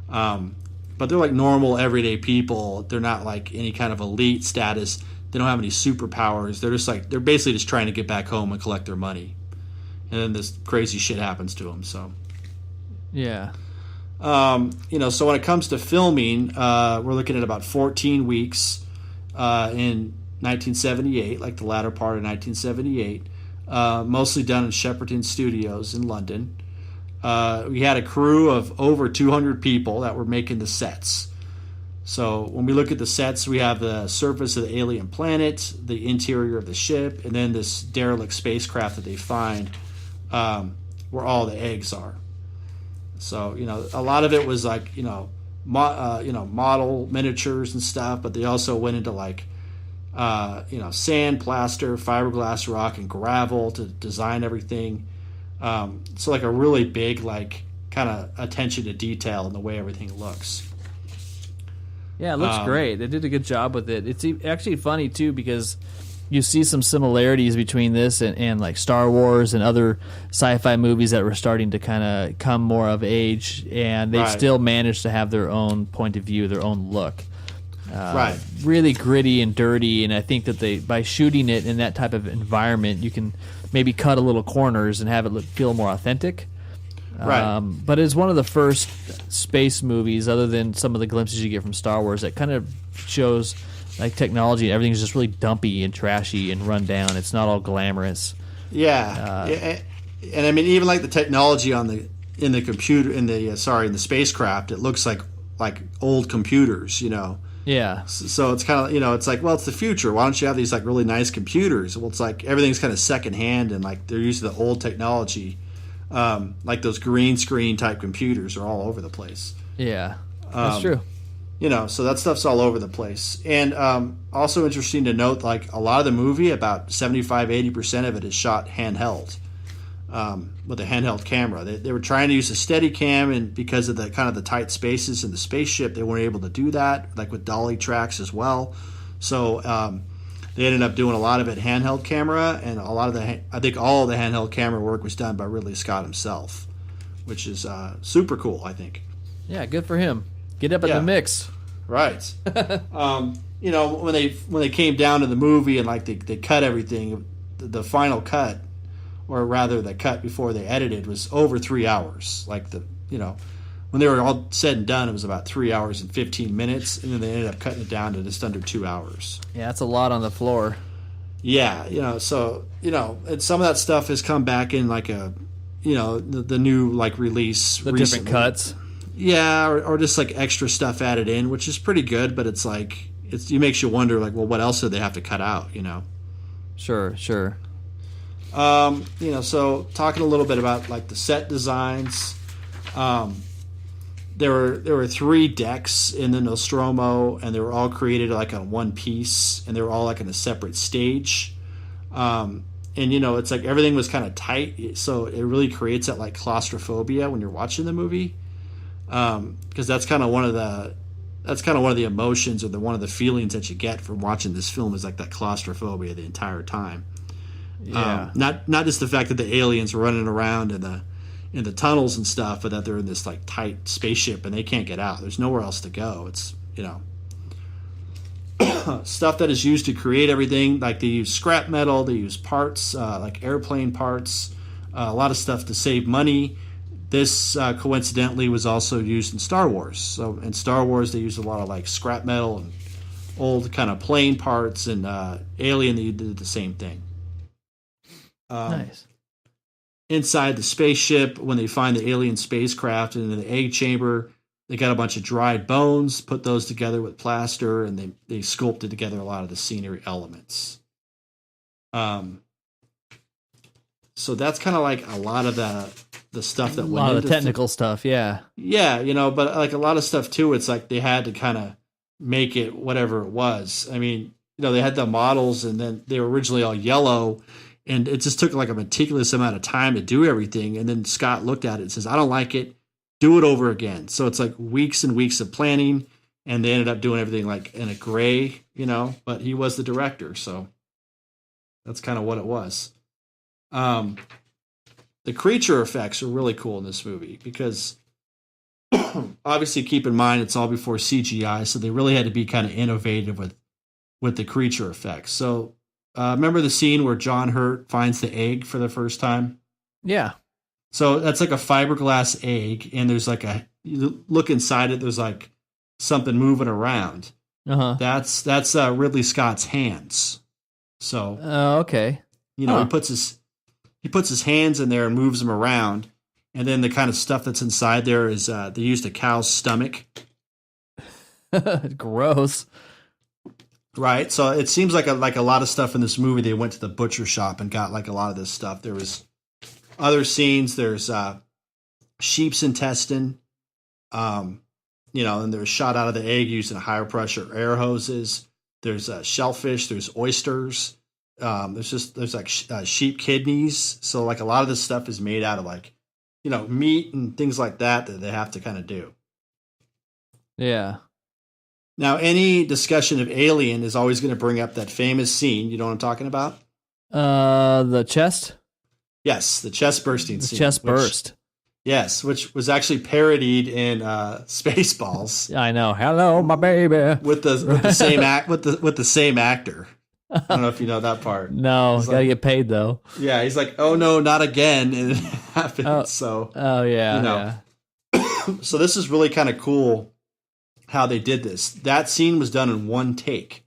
But they're like normal everyday people. They're not like any kind of elite status. They don't have any superpowers. They're just like, they're basically just trying to get back home and collect their money. And then this crazy shit happens to them. So, yeah. So when it comes to filming, we're looking at about 14 weeks. in 1978, like the latter part of 1978, mostly done in Shepperton Studios in London. We had a crew of over 200 people that were making the sets. So when we look at the sets, we have the surface of the alien planet, the interior of the ship, and then this derelict spacecraft that they find where all the eggs are. So, a lot of it was like, model miniatures and stuff, but they also went into like, sand, plaster, fiberglass rock, and gravel to design everything. So like a really big, like kind of attention to detail in the way everything looks. Yeah, it looks great. They did a good job with it. It's actually funny too because you see some similarities between this and like Star Wars and other sci-fi movies that were starting to kind of come more of age, and they still managed to have their own point of view, their own look. Really gritty and dirty, and I think that by shooting it in that type of environment, you can maybe cut a little corners and have it feel more authentic. But it's one of the first space movies, other than some of the glimpses you get from Star Wars, that kind of shows like technology. Everything's just really dumpy and trashy and run down. It's not all glamorous. And I mean, even like the technology in the spacecraft, it looks like old computers, Yeah. So it's kind of, it's like, well, it's the future. Why don't you have these like really nice computers? Well, it's like everything's kind of secondhand, and like they're using the old technology. Like those green screen type computers are all over the place. Yeah, that's true. So that stuff's all over the place. And also interesting to note, like a lot of the movie, about 75-80% of it is shot handheld with a handheld camera. They were trying to use a steady cam, and because of the kind of the tight spaces in the spaceship, they weren't able to do that, like with dolly tracks as well. So they ended up doing a lot of it handheld camera, and I think all of the handheld camera work was done by Ridley Scott himself, which is super cool, I think. Yeah, good for him. Get up in the mix. Right. When they came down to the movie and like they cut everything, the final cut, or rather the cut before they edited, was over 3 hours. Like when they were all said and done, it was about 3 hours and 15 minutes, and then they ended up cutting it down to just under 2 hours. Yeah, that's a lot on the floor. Yeah, and some of that stuff has come back in like the new like release. The recently. Different cuts. Yeah, or just like extra stuff added in, which is pretty good, but it's like it makes you wonder, like, well, what else did they have to cut out? Sure. So talking a little bit about like the set designs. There were 3 decks in the Nostromo, and they were all created like on one piece, and they were all like in a separate stage. And it's like everything was kind of tight, so it really creates that like claustrophobia when you're watching the movie, because that's kind of one of the emotions, or one of the feelings that you get from watching this film, is like that claustrophobia the entire time. Yeah. Not just the fact that the aliens are running around in the tunnels and stuff, but that they're in this like tight spaceship and they can't get out. There's nowhere else to go. It's stuff that is used to create everything. Like they use scrap metal, they use parts like airplane parts, a lot of stuff to save money. This coincidentally was also used in Star Wars. So in Star Wars they used a lot of like scrap metal and old kind of plane parts, and Alien they did the same thing. Nice. Inside the spaceship, when they find the alien spacecraft in the egg chamber, they got a bunch of dried bones, put those together with plaster, and they sculpted together a lot of the scenery elements. So that's kind of like a lot of the stuff that went into a lot of the technical stuff, yeah. Yeah, but like a lot of stuff too, it's like they had to kind of make it whatever it was. I mean, they had the models, and then they were originally all yellow, and it just took like a meticulous amount of time to do everything. And then Scott looked at it and says, I don't like it. Do it over again. So it's like weeks and weeks of planning, and they ended up doing everything like in a gray, but he was the director. So that's kind of what it was. The creature effects are really cool in this movie because obviously keep in mind it's all before CGI. So they really had to be kind of innovative with the creature effects. So remember the scene where John Hurt finds the egg for the first time? Yeah. So that's like a fiberglass egg, and there's like you look inside it, there's like something moving around. Uh-huh. That's Ridley Scott's hands. So okay. he puts his hands in there and moves them around, and then the kind of stuff that's inside there is they used a cow's stomach. Gross. Right. So it seems like a lot of stuff in this movie. They went to the butcher shop and got like a lot of this stuff. There was other scenes. There's sheep's intestine. And they're shot out of the egg using higher pressure air hoses. There's shellfish. There's oysters. There's like sheep kidneys. So like a lot of this stuff is made out of like, meat and things like that they have to kind of do. Yeah. Now, any discussion of Alien is always going to bring up that famous scene. You know what I'm talking about? The chest? Yes, the chest bursting scene. The chest burst. Yes, which was actually parodied in Spaceballs. I know. Hello, my baby. With the same actor. I don't know if you know that part. No, gotta get paid though. Yeah, he's like, "Oh no, not again!" And it happened. Oh yeah. So this is really kind of cool how they did this. That scene was done in one take.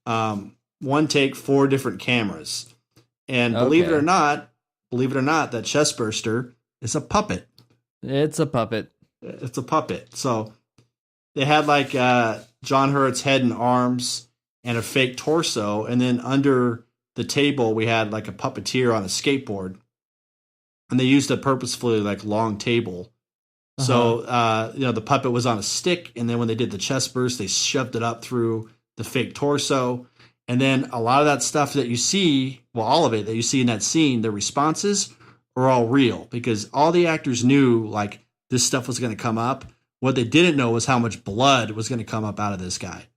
4 different cameras, and believe it or not, that chest burster is a puppet. It's a puppet. It's a puppet. So they had like John Hurt's head and arms and a fake torso, and then under the table we had like a puppeteer on a skateboard, and they used a purposefully like long table. So the puppet was on a stick, and then when they did the chest burst, they shoved it up through the fake torso, and then a lot of that stuff that you see, well, all of it that you see in that scene, the responses are all real because all the actors knew like this stuff was going to come up. What they didn't know was how much blood was going to come up out of this guy.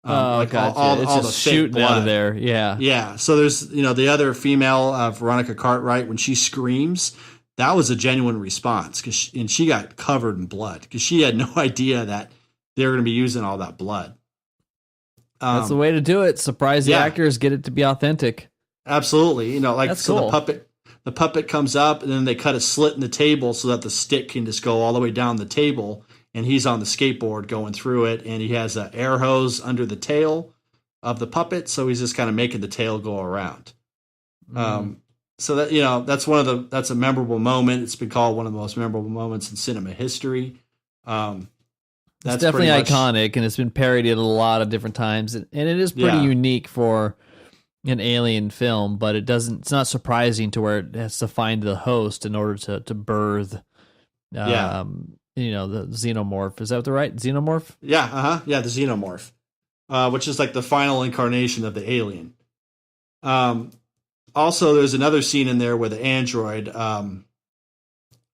Gotcha. all it's the just fake shooting blood out of there. Yeah. Yeah. So there's, the other female, Veronica Cartwright, when she screams, that was a genuine response and she got covered in blood because she had no idea that they were going to be using all that blood. That's the way to do it. Surprise the actors, get it to be authentic. Absolutely. That's cool. The puppet comes up and then they cut a slit in the table so that the stick can just go all the way down the table. And he's on the skateboard going through it, and he has an air hose under the tail of the puppet, so he's just kind of making the tail go around. So that that's a memorable moment. It's been called one of the most memorable moments in cinema history. That's definitely iconic, and it's been parodied a lot of different times, and it is pretty unique for an Alien film. But it's not surprising to where it has to find the host in order to birth. The xenomorph. Is that the right xenomorph? Yeah, the xenomorph, which is like the final incarnation of the alien. Also, there's another scene in there where the android,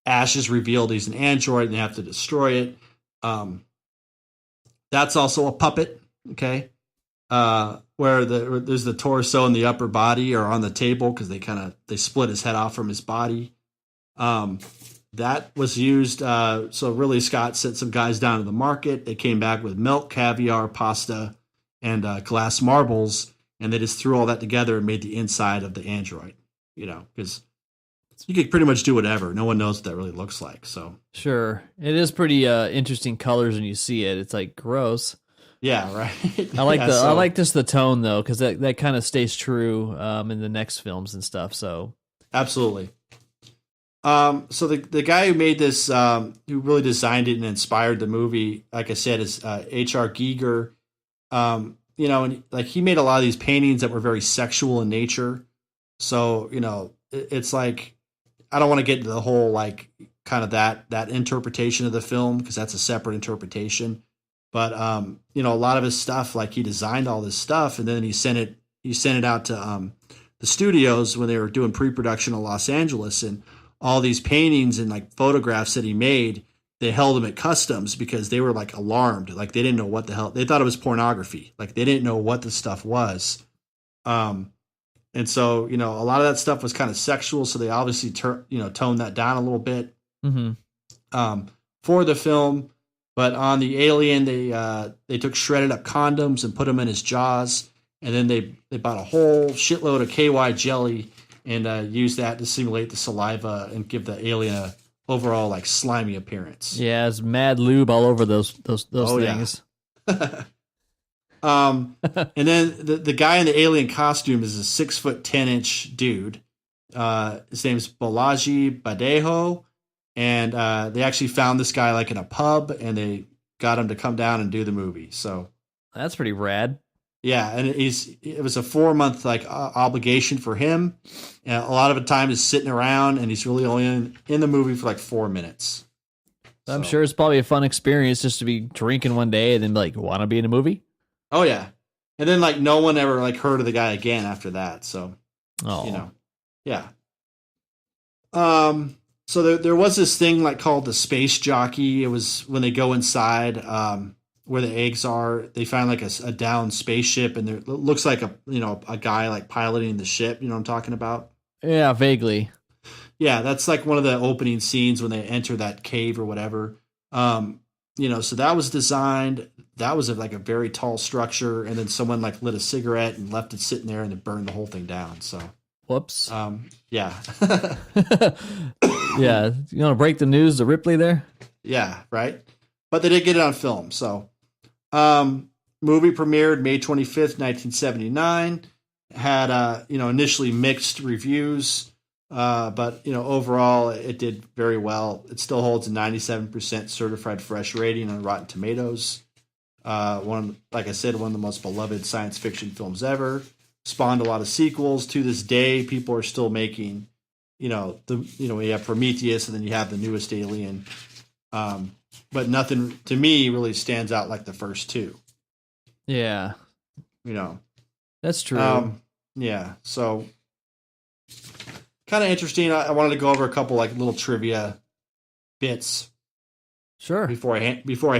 Ash is revealed he's an android and they have to destroy it. That's also a puppet, okay? Where there's the torso and the upper body are on the table because they split his head off from his body. That was used, so Ridley Scott sent some guys down to the market. They came back with milk, caviar, pasta, and glass marbles, and they just threw all that together and made the inside of the android, because you could pretty much do whatever. No one knows what that really looks like. So sure. It is pretty interesting colors when you see it. It's like gross. Yeah, right. I like the tone, though, because that kind of stays true in the next films and stuff. So absolutely. So the guy who made this, who really designed it and inspired the movie, like I said, is H.R. Giger. And like he made a lot of these paintings that were very sexual in nature. So, it's like, I don't want to get into the whole, like, kind of that interpretation of the film, because that's a separate interpretation. But, a lot of his stuff, like he designed all this stuff and then he sent it out to the studios when they were doing pre-production in Los Angeles, and all these paintings and like photographs that he made, they held them at customs because they were like alarmed. Like they didn't know what the hell, they thought it was pornography. Like they didn't know what the stuff was. And so, a lot of that stuff was kind of sexual. So they obviously toned that down a little bit for the film. But on the Alien, they took shredded up condoms and put them in his jaws. And then they bought a whole shitload of KY jelly and use that to simulate the saliva and give the alien a overall like slimy appearance. Yeah, it's mad lube all over those things. Yeah. And then the guy in the alien costume is a 6'10" dude. His name's Bolaji Badejo, and they actually found this guy like in a pub, and they got him to come down and do the movie. So That's pretty rad. yeah, and it was a 4-month like obligation for him. And a lot of the time is sitting around, and he's really only in the movie for like 4 minutes. I'm sure it's probably a fun experience just to be drinking one day and then like want to be in a movie. Oh yeah, and then like no one ever like heard of the guy again after that. So yeah. So there was this thing like called the space jockey. It was when they go inside where the eggs are, they find like a downed spaceship, and it looks like a guy like piloting the ship. You know what I'm talking about? Yeah, vaguely. Yeah, that's like one of the opening scenes when they enter that cave or whatever. So that was designed. That was like a very tall structure, and then someone like lit a cigarette and left it sitting there, and then burned the whole thing down. So, whoops. Yeah. Yeah, you want to break the news to Ripley there? Yeah, right. But they did get it on film. So, movie premiered May 25th, 1979. Had initially mixed reviews. But overall it did very well. It still holds a 97% certified fresh rating on Rotten Tomatoes. Like I said, one of the most beloved science fiction films ever. Spawned a lot of sequels. To this day, people are still making, you have Prometheus, and then you have the newest Alien. But nothing to me really stands out like the first two. Yeah. That's true. Yeah. So kind of interesting. I wanted to go over a couple like little trivia bits. Sure. Before I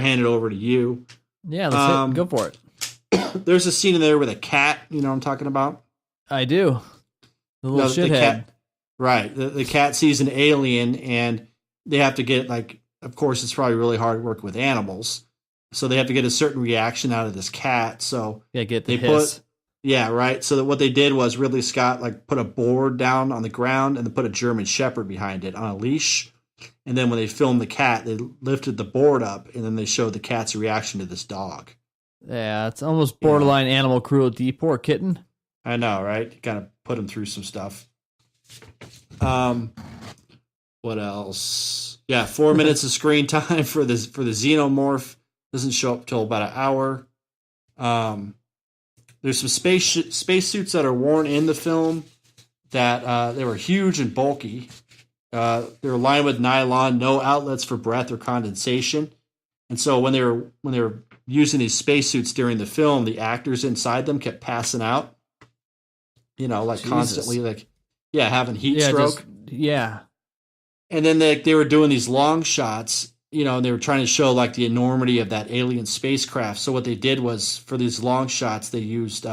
hand it over to you. Yeah, let's go for it. There's a scene in there with a cat. You know what I'm talking about? I do. The little shithead. Cat, right. The cat sees an alien, and they have to get like. Of course, it's probably really hard to work with animals, so they have to get a certain reaction out of this cat. So get the hiss. Yeah, right. So that what they did was Ridley Scott like put a board down on the ground and then put a German Shepherd behind it on a leash. And then when they filmed the cat, they lifted the board up, and then they showed the cat's reaction to this dog. Yeah, it's almost borderline animal cruelty. Poor kitten. I know, right? You kind of put him through some stuff. What else? Yeah, 4 minutes of screen time for the xenomorph. Doesn't show up till about an hour. There's some spacesuits that are worn in the film that they were huge and bulky. They were lined with nylon, no outlets for breath or condensation. And so when they were using these spacesuits during the film, the actors inside them kept passing out. Like Jesus. Constantly, having heat stroke. And then they were doing these long shots, and they were trying to show like the enormity of that alien spacecraft. So what they did was for these long shots, they used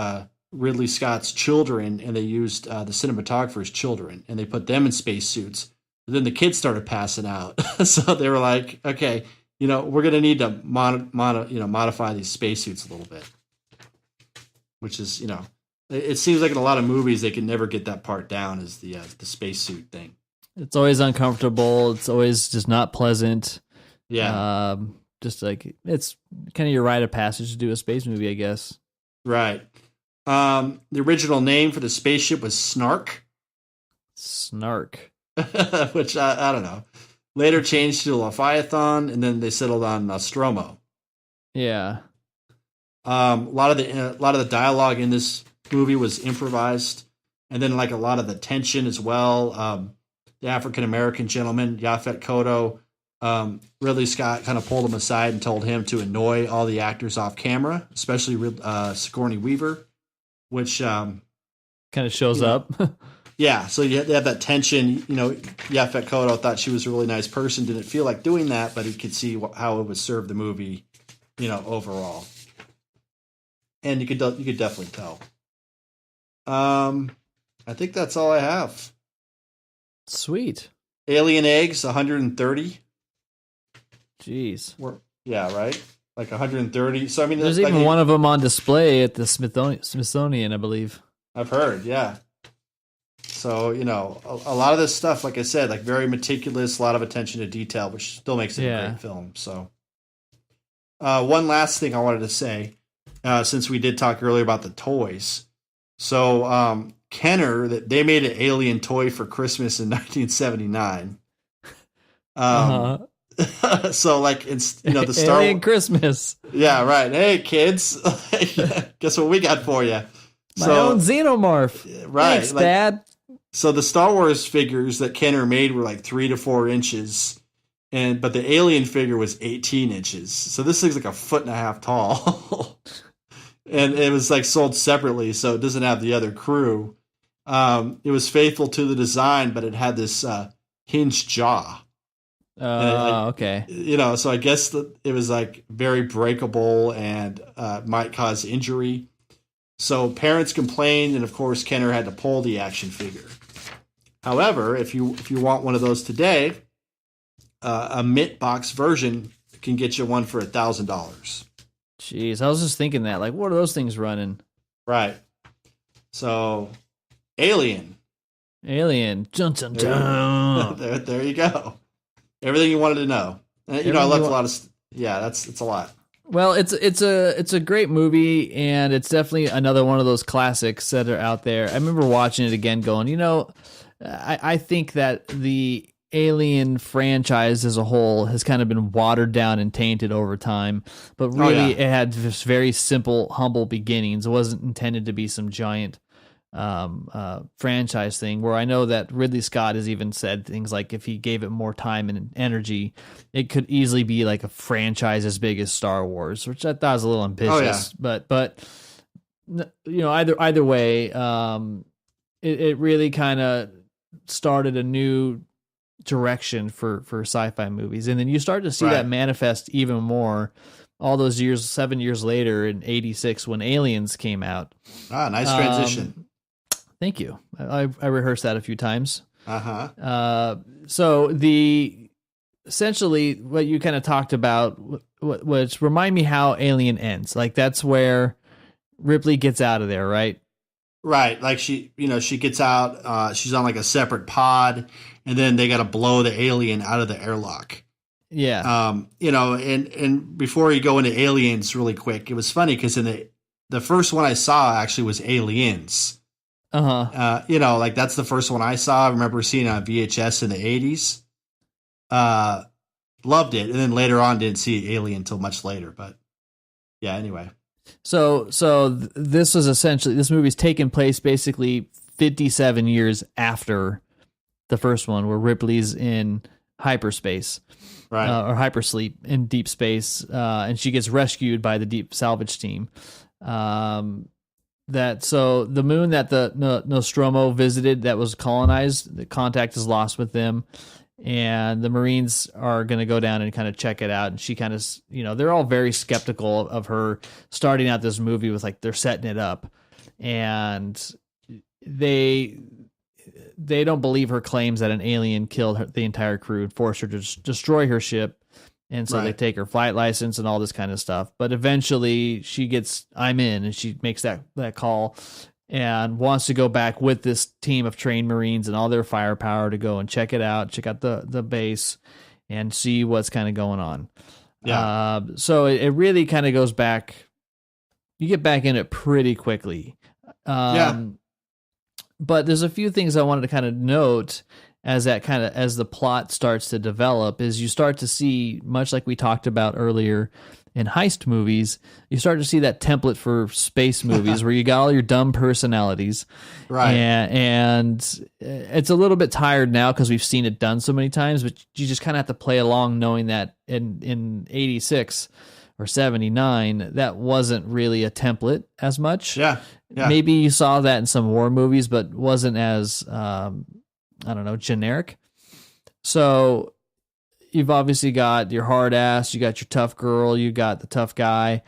Ridley Scott's children, and they used the cinematographer's children, and they put them in spacesuits. But then the kids started passing out. So they were like, okay, we're going to need to modify these spacesuits a little bit, which is, it seems like in a lot of movies, they can never get that part down is the spacesuit thing. It's always uncomfortable. It's always just not pleasant. Yeah. Just like it's kind of your rite of passage to do a space movie, I guess. Right. The original name for the spaceship was Snark. Snark. Which I don't know. Later changed to Leviathan, and then they settled on Nostromo. Yeah. A lot of the dialogue in this movie was improvised, and then like a lot of the tension as well. The African American gentleman Yaphet Kotto, Ridley Scott kind of pulled him aside and told him to annoy all the actors off camera, especially Sigourney Weaver, which kind of shows up. Yeah, so they have that tension. Yaphet Kotto thought she was a really nice person, didn't feel like doing that, but he could see how it would serve the movie, overall. And you could definitely tell. I think that's all I have. Sweet. Alien eggs, 130. Jeez. Yeah, right? Like 130. So, I mean, there's even one of them on display at the Smithsonian, I believe. I've heard, yeah. So, a lot of this stuff, like I said, like very meticulous, a lot of attention to detail, which still makes it a great film. So, one last thing I wanted to say. since we did talk earlier about the toys. So Kenner, that they made an Alien toy for Christmas in 1979. So like it's the Star Alien Christmas. Yeah, right. Hey kids, guess what we got for you? My own xenomorph. Right, Thanks, Dad. So the Star Wars figures that Kenner made were like 3 to 4 inches, but the Alien figure was 18 inches. So this thing's like a 1.5 feet tall, and it was like sold separately, so it doesn't have the other crew. It was faithful to the design, but it had this hinged jaw. Okay. So I guess it was like very breakable and might cause injury. So parents complained, and of course Kenner had to pull the action figure. However, if you want one of those today, a mint box version can get you one for $1,000. Jeez, I was just thinking that. Like, what are those things running? Right. So, Alien. Dun, dun, dun. There you go. Everything you wanted to know. I left a lot of. Yeah, it's a lot. Well, it's a great movie, and it's definitely another one of those classics that are out there. I remember watching it again, going, I think that the Alien franchise as a whole has kind of been watered down and tainted over time, but really it had just very simple, humble beginnings. It wasn't intended to be some giant franchise thing, where I know that Ridley Scott has even said things like if he gave it more time and energy, it could easily be like a franchise as big as Star Wars, which I thought was a little ambitious. But either way, it really kind of started a new direction for sci-fi movies, and then you start to see that manifest even more all those years, 7 years later in '86 when Aliens came out. Nice transition. Thank you. I rehearsed that a few times. So essentially what you kind of talked about was remind me how Alien ends. Like that's where Ripley gets out of there, right? Right. Like she gets out, she's on like a separate pod, and then they got to blow the alien out of the airlock. Yeah. And before you go into Aliens really quick, it was funny because in the first one I saw actually was Aliens. Like that's the first one I saw. I remember seeing it on VHS in the 80s. Loved it. And then later on didn't see Alien until much later. But yeah, anyway. So this was essentially, this movie's taken place basically 57 years after the first one, where Ripley's in hyperspace. Right. Or hypersleep in deep space. And she gets rescued by the deep salvage team. So the moon that the Nostromo visited that was colonized, the contact is lost with them, and the Marines are going to go down and kind of check it out. And she kind of, they're all very skeptical of her starting out this movie with like, they're setting it up, and they don't believe her claims that an alien killed the entire crew and forced her to destroy her ship. And so they take her flight license and all this kind of stuff. But eventually she gets, I'm in, and she makes that call and wants to go back with this team of trained Marines and all their firepower to go and check it out, check out the base and see what's kind of going on. Yeah. So it really kind of goes back. You get back in it pretty quickly. But there's a few things I wanted to kind of note as the plot starts to develop, is you start to see, much like we talked about earlier in heist movies, you start to see that template for space movies where you got all your dumb personalities. Right. And it's a little bit tired now because we've seen it done so many times, but you just kind of have to play along knowing that in 86 or 79, that wasn't really a template as much. Yeah. Maybe you saw that in some war movies, but wasn't as, generic. So you've obviously got your hard ass, you got your tough girl, you got the tough guy,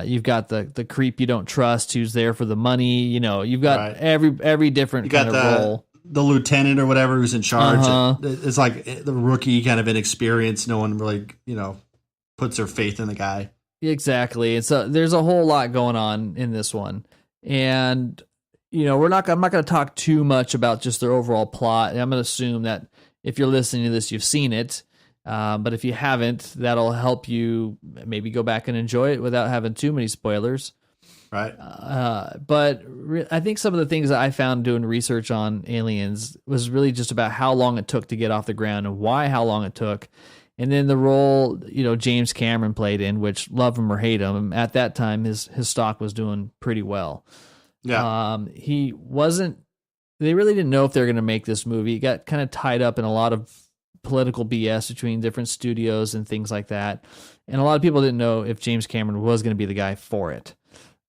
you've got the creep you don't trust who's there for the money. You've got every different kind of role. The lieutenant or whatever who's in charge. It's like the rookie, kind of inexperienced. No one really, puts their faith in the guy. Exactly. And so there's a whole lot going on in this one. And I'm not going to talk too much about just their overall plot. I'm going to assume that if you're listening to this, you've seen it. But if you haven't, that'll help you maybe go back and enjoy it without having too many spoilers. Right. I think some of the things that I found doing research on Aliens was really just about how long it took to get off the ground and how long it took. And then the role, James Cameron played in, which love him or hate him, at that time, his stock was doing pretty well. Yeah. They really didn't know if they were going to make this movie. It got kind of tied up in a lot of political BS between different studios and things like that. And a lot of people didn't know if James Cameron was going to be the guy for it.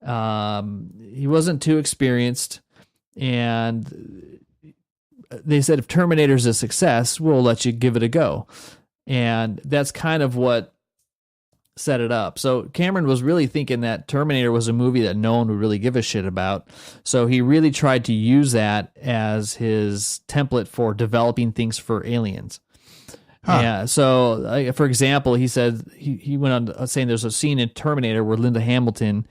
He wasn't too experienced, and they said, if Terminator's a success, we'll let you give it a go. And that's kind of what set it up. So Cameron was really thinking that Terminator was a movie that no one would really give a shit about. So he really tried to use that as his template for developing things for Aliens. Huh. Yeah. So, for example, he said he went on saying there's a scene in Terminator where Linda Hamilton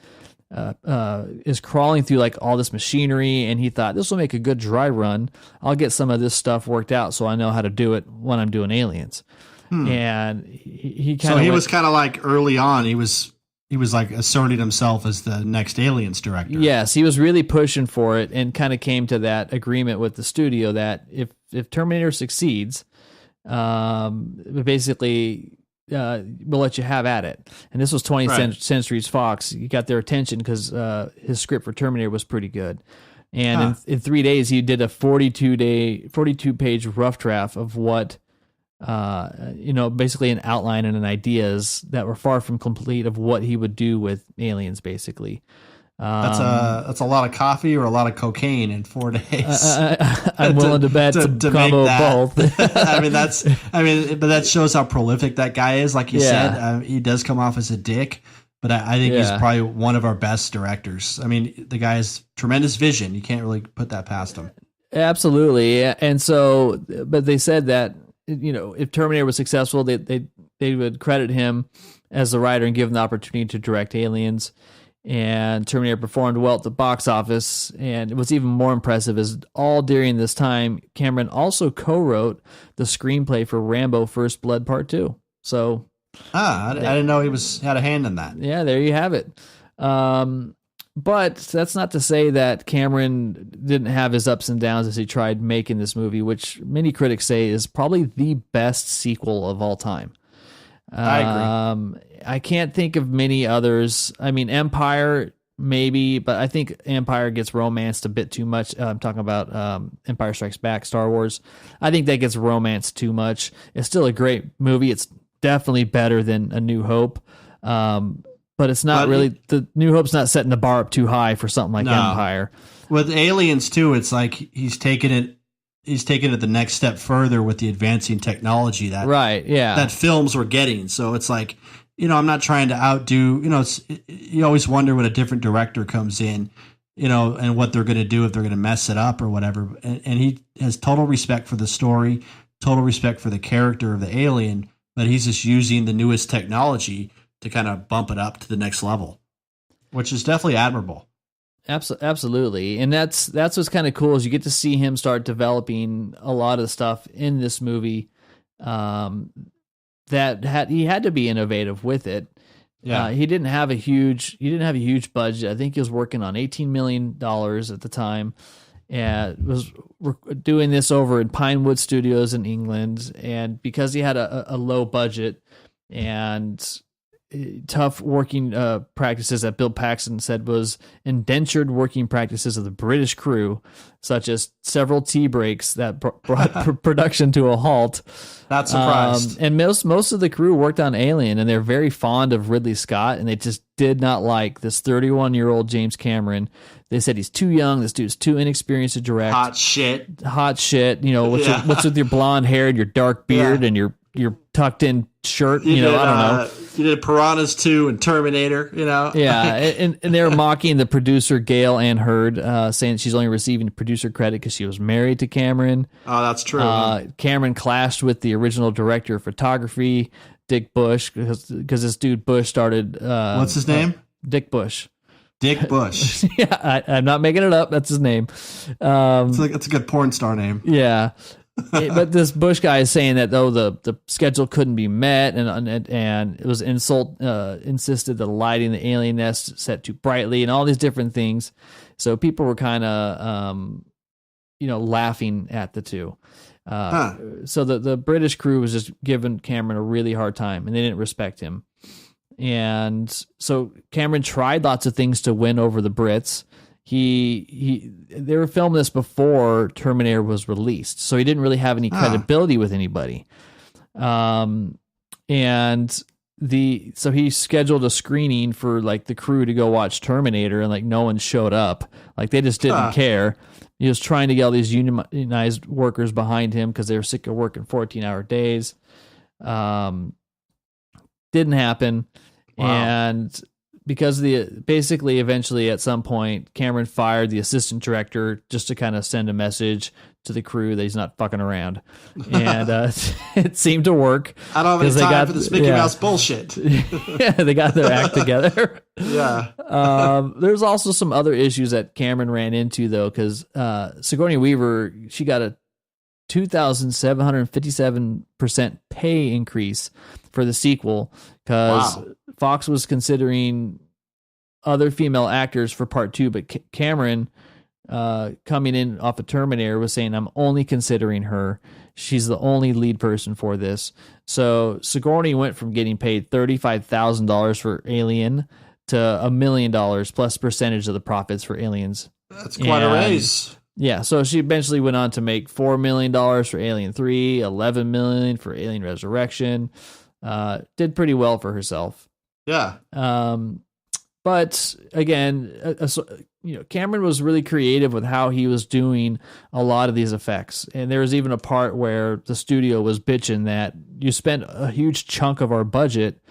is crawling through like all this machinery, and he thought this will make a good dry run. I'll get some of this stuff worked out so I know how to do it when I'm doing Aliens. And he kind of was kind of like early on he was like asserting himself as the next Aliens director. Yes, he was really pushing for it, and kind of came to that agreement with the studio that if Terminator succeeds, basically we'll let you have at it. And this was 20th Century's Fox. You got their attention because his script for Terminator was pretty good. And in 3 days, he did a 42-page rough draft of what, basically an outline and an ideas that were far from complete of what he would do with Aliens, basically. That's a lot of coffee or a lot of cocaine in 4 days. I'm willing to bet some combo of both. But that shows how prolific that guy is. Like you said, he does come off as a dick, but I think he's probably one of our best directors. I mean, the guy has tremendous vision. You can't really put that past him. Absolutely. And so, but they said that, if Terminator was successful, they would credit him as the writer and give him the opportunity to direct Aliens. And Terminator performed well at the box office. And what's even more impressive is all during this time, Cameron also co-wrote the screenplay for Rambo: First Blood Part 2. So, I didn't know he had a hand in that. Yeah, there you have it. But that's not to say that Cameron didn't have his ups and downs as he tried making this movie, which many critics say is probably the best sequel of all time. I agree. I can't think of many others. I mean, Empire, maybe, but I think Empire gets romanced a bit too much. I'm talking about Empire Strikes Back, Star Wars. I think that gets romanced too much. It's still a great movie. It's definitely better than A New Hope. But it's not really, the New Hope's not setting the bar up too high for something like Empire. With Aliens too, it's like he's taken it the next step further with the advancing technology that films were getting. So it's like, I'm not trying to outdo, you always wonder when a different director comes in, and what they're going to do, if they're going to mess it up or whatever. And he has total respect for the story, total respect for the character of the alien, but he's just using the newest technology to kind of bump it up to the next level, which is definitely admirable. Absolutely. And that's what's kind of cool is you get to see him start developing a lot of stuff in this movie that he had to be innovative with it. Yeah. He didn't have a huge budget. I think he was working on $18 million at the time, and was doing this over in Pinewood Studios in England. And because he had a low budget and tough working practices that Bill Paxton said was indentured working practices of the British crew, such as several tea breaks that brought production to a halt. Not surprised. And most of the crew worked on Alien, and they're very fond of Ridley Scott, and they just did not like this 31-year-old James Cameron. They said he's too young. This dude's too inexperienced to direct. Hot shit. What's with your blonde hair and your dark beard and your tucked in shirt? I don't know. You did Piranhas 2 and Terminator, Yeah, and they were mocking the producer, Gail Ann Hurd, saying she's only receiving producer credit because she was married to Cameron. Oh, that's true. Cameron clashed with the original director of photography, Dick Bush, because this dude Bush started... What's his name? Dick Bush. Dick Bush. Yeah, I'm not making it up. That's his name. It's a good porn star name. Yeah. But this Bush guy is saying that the schedule couldn't be met, and it was insisted that lighting the alien nest set too brightly, and all these different things. So people were kind of laughing at the two. So the British crew was just giving Cameron a really hard time, and they didn't respect him. And so Cameron tried lots of things to win over the Brits. They were filming this before Terminator was released, so he didn't really have any credibility with anybody. So he scheduled a screening for like the crew to go watch Terminator, and like no one showed up. Like they just didn't care. He was trying to get all these unionized workers behind him because they were sick of working 14-hour days. Didn't happen. Wow. And because eventually at some point, Cameron fired the assistant director just to kind of send a message to the crew that he's not fucking around. And it seemed to work. I don't have any time for this Mickey Mouse bullshit. Yeah, they got their act together. Yeah. There's also some other issues that Cameron ran into, though, because Sigourney Weaver, she got a 2,757% pay increase for the sequel because Fox was considering other female actors for part 2, but Cameron, coming in off of Terminator, was saying, I'm only considering her. She's the only lead person for this. So Sigourney went from getting paid $35,000 for Alien to $1 million plus percentage of the profits for Aliens. That's quite a raise. Yeah, so she eventually went on to make $4 million for Alien 3, $11 million for Alien Resurrection. Did pretty well for herself. Yeah. But again, Cameron was really creative with how he was doing a lot of these effects. And there was even a part where the studio was bitching that you spent a huge chunk of our budget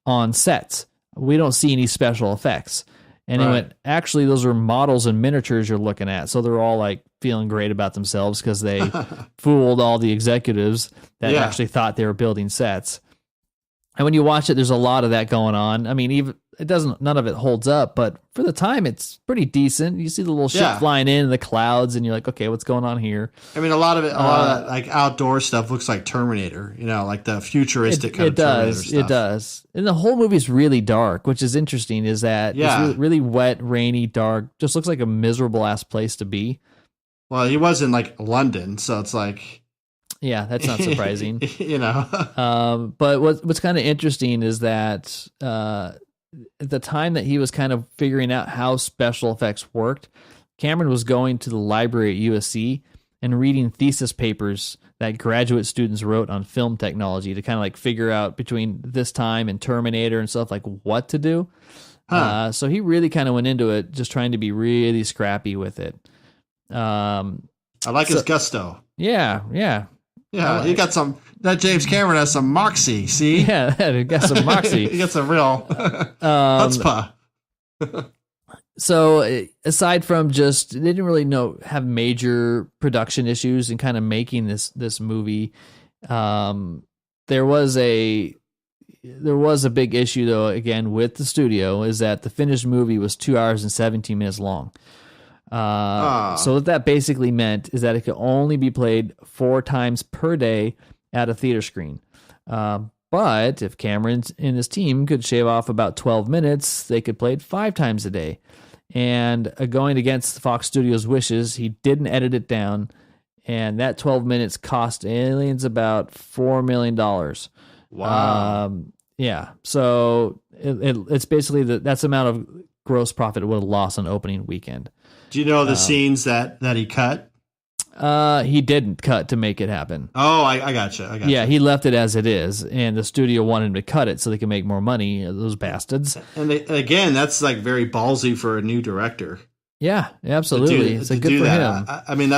on sets. We don't see any special effects. And he went, actually, those are models and miniatures you're looking at. So they're all like feeling great about themselves because they fooled all the executives that actually thought they were building sets. And when you watch it, there's a lot of that going on. I mean, even none of it holds up, but for the time, it's pretty decent. You see the little ship flying in the clouds, and you're like, okay, what's going on here? I mean, a lot of that like outdoor stuff looks like Terminator, like the futuristic kind of Terminator stuff. It does. And the whole movie's really dark, which is interesting, is that it's really, really wet, rainy, dark, just looks like a miserable ass place to be. Well, he was in like London, so it's like... Yeah, that's not surprising. But what's kind of interesting is that at the time that he was kind of figuring out how special effects worked, Cameron was going to the library at USC and reading thesis papers that graduate students wrote on film technology to kind of like figure out between this time and Terminator and stuff like what to do. So he really kind of went into it just trying to be really scrappy with it. I like his gusto. Yeah. Yeah, he got some. That James Cameron has some moxie. See? Yeah, he got some moxie. He got some real chutzpah. So, aside from just, they didn't really have major production issues in kind of making this movie. There was a big issue though. Again, with the studio, is that the finished movie was 2 hours and 17 minutes long. So what that basically meant is that it could only be played 4 times per day at a theater screen. But if Cameron and his team could shave off about 12 minutes, they could play it 5 times a day. And going against Fox Studios' wishes, he didn't edit it down. And that 12 minutes cost Aliens about $4 million. Wow. Yeah. So it's basically that's the amount of gross profit it would have lost on opening weekend. Do you know the scenes that he cut? He didn't cut to make it happen. Oh, I gotcha. Yeah, he left it as it is, and the studio wanted him to cut it so they could make more money, those bastards. And again, that's like very ballsy for a new director. Yeah, absolutely. It's good for him. I mean,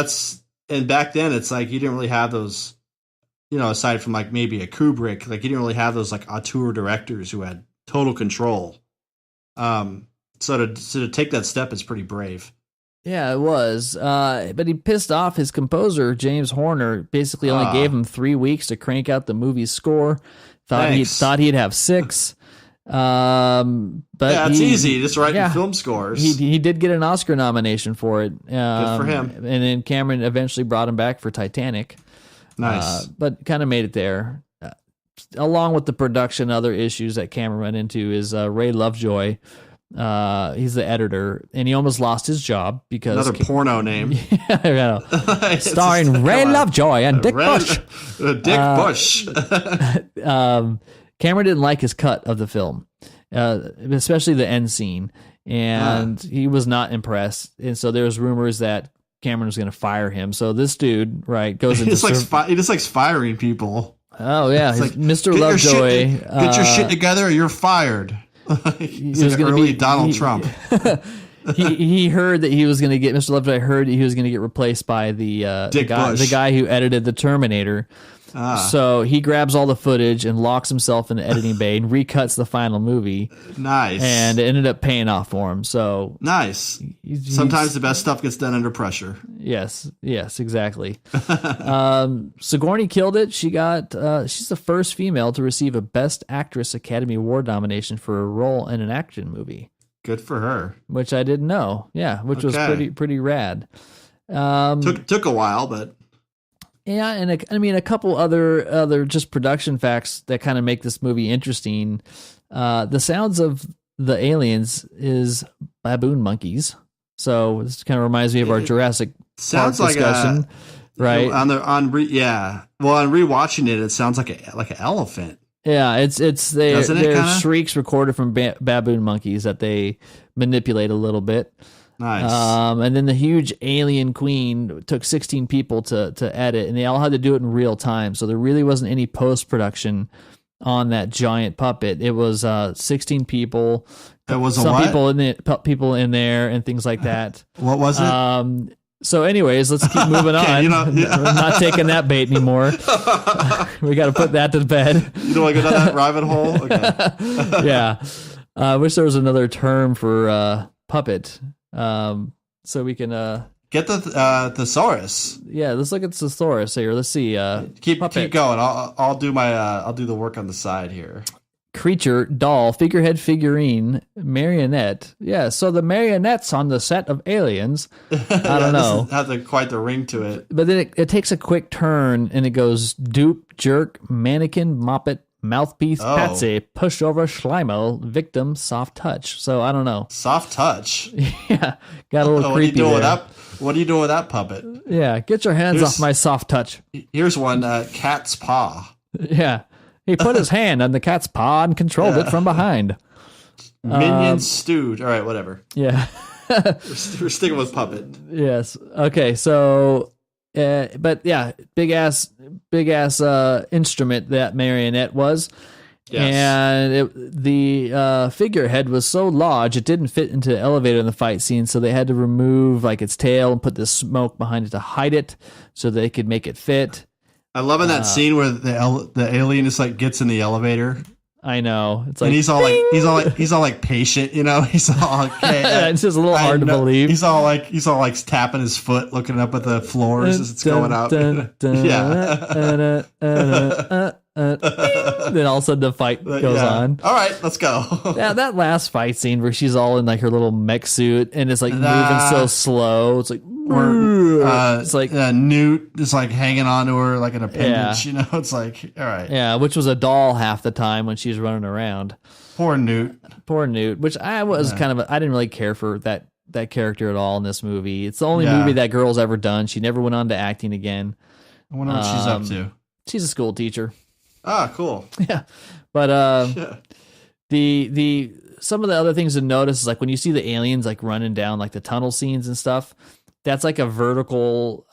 and back then it's like you didn't really have those, aside from like maybe a Kubrick, like you didn't really have those like auteur directors who had total control. So to take that step is pretty brave. Yeah, it was. But he pissed off his composer, James Horner, basically only gave him 3 weeks to crank out the movie's score. Thought he'd have 6. But it's easy. Just writing film scores. He did get an Oscar nomination for it. Good for him. And then Cameron eventually brought him back for Titanic. Nice. But kind of made it there. Along with the production, other issues that Cameron ran into is Ray Lovejoy. He's the editor, and he almost lost his job because another porno name. Yeah, I know. Starring Ray Lovejoy and Dick Bush. Dick Bush. Cameron didn't like his cut of the film, especially the end scene, and he was not impressed. And so there was rumors that Cameron was going to fire him. So this dude, right, goes into he just likes firing people. Oh yeah, it's like, Mr. Lovejoy. Get your shit together, or you're fired. He's like an early Donald Trump. he heard that he was going to get Mr. Lovejoy heard that he was going to get replaced by the guy who edited the Terminator. So he grabs all the footage and locks himself in the editing bay and recuts the final movie. Nice. And it ended up paying off for him. So nice. Sometimes the best stuff gets done under pressure. Yes, exactly. Sigourney killed it. She's the first female to receive a Best Actress Academy Award nomination for a role in an action movie. Good for her. Which I didn't know. Yeah, which was pretty rad. Took a while, but yeah, and a couple other just production facts that kind of make this movie interesting. The sounds of the aliens is baboon monkeys. So this kind of reminds me of our Jurassic Park discussion, right? On rewatching it sounds like an elephant. Yeah, they're shrieks recorded from baboon monkeys that they manipulate a little bit. Nice. And then the huge alien queen took 16 people to edit, and they all had to do it in real time. So there really wasn't any post-production on that giant puppet. It was 16 people. It was some people in there and things like that. What was it? So anyways, let's keep moving on. I'm not taking that bait anymore. We got to put that to bed. You don't want to go down that rabbit hole? Okay. Yeah. I wish there was another term for puppet. So we can get the thesaurus. Yeah, let's look at the thesaurus here. Let's see. Keep going. I'll do the work on the side here. Creature, doll, figurehead, figurine, marionette. Yeah, so the marionettes on the set of Aliens. I don't know. Has quite the ring to it. But then it takes a quick turn and it goes dupe, jerk, mannequin, moppet, mouthpiece, patsy, pushover, Schleimel, victim, soft touch. So I don't know. Soft touch? Yeah, got a little creepy there. What are you doing with that puppet? Yeah, get your hands off my soft touch. Here's one, cat's paw. Yeah. He put his hand on the cat's paw and controlled it from behind. Minion stewed. All right, whatever. Yeah. We're sticking with puppet. Yes. Okay, so, but yeah, big ass instrument that marionette was. Yes. And the figurehead was so large, it didn't fit into the elevator in the fight scene, so they had to remove like its tail and put the smoke behind it to hide it so they could make it fit. I love in that scene where the alien just like gets in the elevator. I know. It's like, and he's all like patient, you know. He's all okay. It's just a little hard to believe. He's all like tapping his foot, looking up at the floors as it's going out. Yeah. Then all of a sudden the fight goes on. All right, let's go. Yeah, that last fight scene where she's all in like her little mech suit and it's like moving so slow. It's like it's like Newt is like hanging on to her like an appendage. You know, it's like all right. Yeah, which was a doll half the time when she's running around. Poor Newt. Which I was I didn't really care for that character at all in this movie. It's the only movie that girl's ever done. She never went on to acting again. I wonder what she's up to. She's a school teacher. Ah, cool. Yeah. But the some of the other things to notice is like when you see the aliens like running down like the tunnel scenes and stuff, that's like a vertical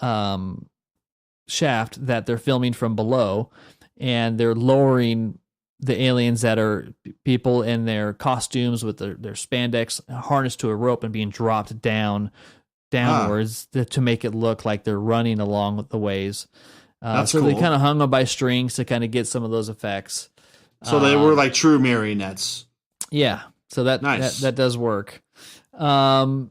shaft that they're filming from below, and they're lowering the aliens that are people in their costumes with their spandex harnessed to a rope and being dropped downwards to make it look like they're running along the ways. So cool. They kind of hung them by strings to kind of get some of those effects. So they were like true marionettes. Yeah. So that does work. And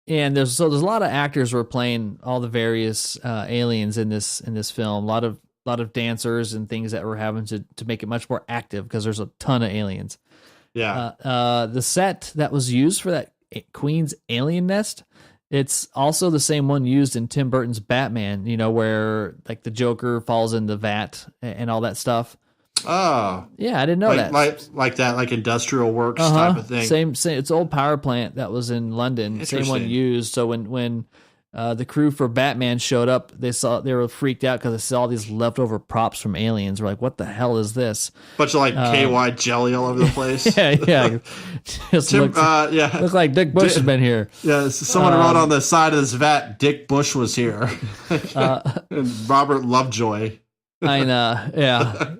there's a lot of actors who are playing all the various aliens in this film. A lot of dancers and things that were having to make it much more active because there's a ton of aliens. Yeah. The set that was used for that Queen's alien nest It's also the same one used in Tim Burton's Batman, where like the Joker falls in the vat and all that stuff. Oh. Yeah, I didn't know that. Like that, like industrial works type of thing. Same. It's old power plant that was in London. Same one used. So when the crew for Batman showed up, they were freaked out because they saw all these leftover props from Aliens. We're like, what the hell is this? Bunch of like KY jelly all over the place. yeah. Just looked like Dick Bush has been here. Yeah, someone wrote on the side of this vat, Dick Bush was here. And Robert Lovejoy. I know, yeah.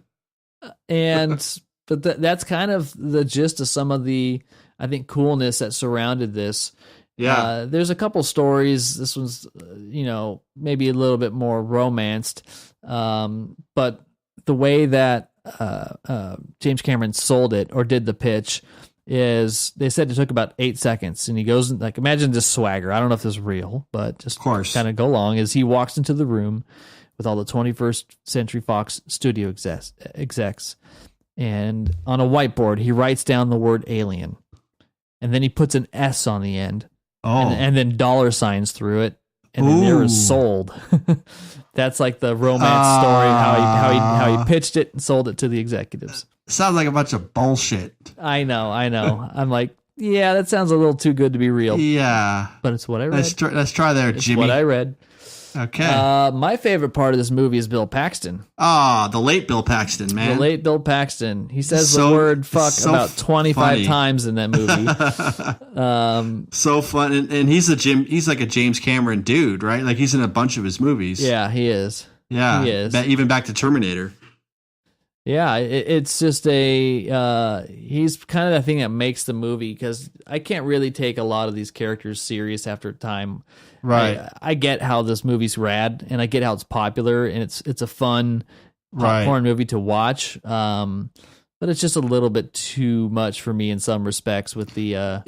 But that's kind of the gist of some of the, I think, coolness that surrounded this. Yeah. There's a couple stories. This one's, maybe a little bit more romanced. But the way that James Cameron sold it or did the pitch is they said it took about 8 seconds. And he goes, like, imagine this swagger. I don't know if this is real, but just kind of go along as he walks into the room with all the 21st Century Fox studio execs. And on a whiteboard, he writes down the word alien. And then he puts an S on the end. Oh. And then dollar signs through it, and then it was sold. That's like the romance story, how he pitched it and sold it to the executives. Sounds like a bunch of bullshit. I know. I'm like, yeah, that sounds a little too good to be real. Yeah, but it's what I read. Let's try there, Jimmy. It's what I read. Okay. My favorite part of this movie is Bill Paxton. The late Bill Paxton, man. The late Bill Paxton. He says the word fuck about 25 times in that movie. So fun. And he's like a James Cameron dude, right? Like he's in a bunch of his movies. Yeah, he is. Yeah. He is. Even back to Terminator. Yeah, it's just he's kind of the thing that makes the movie, because I can't really take a lot of these characters serious after time. Right. I get how this movie's rad, and I get how it's popular, and it's a fun popcorn movie to watch. But it's just a little bit too much for me in some respects with the a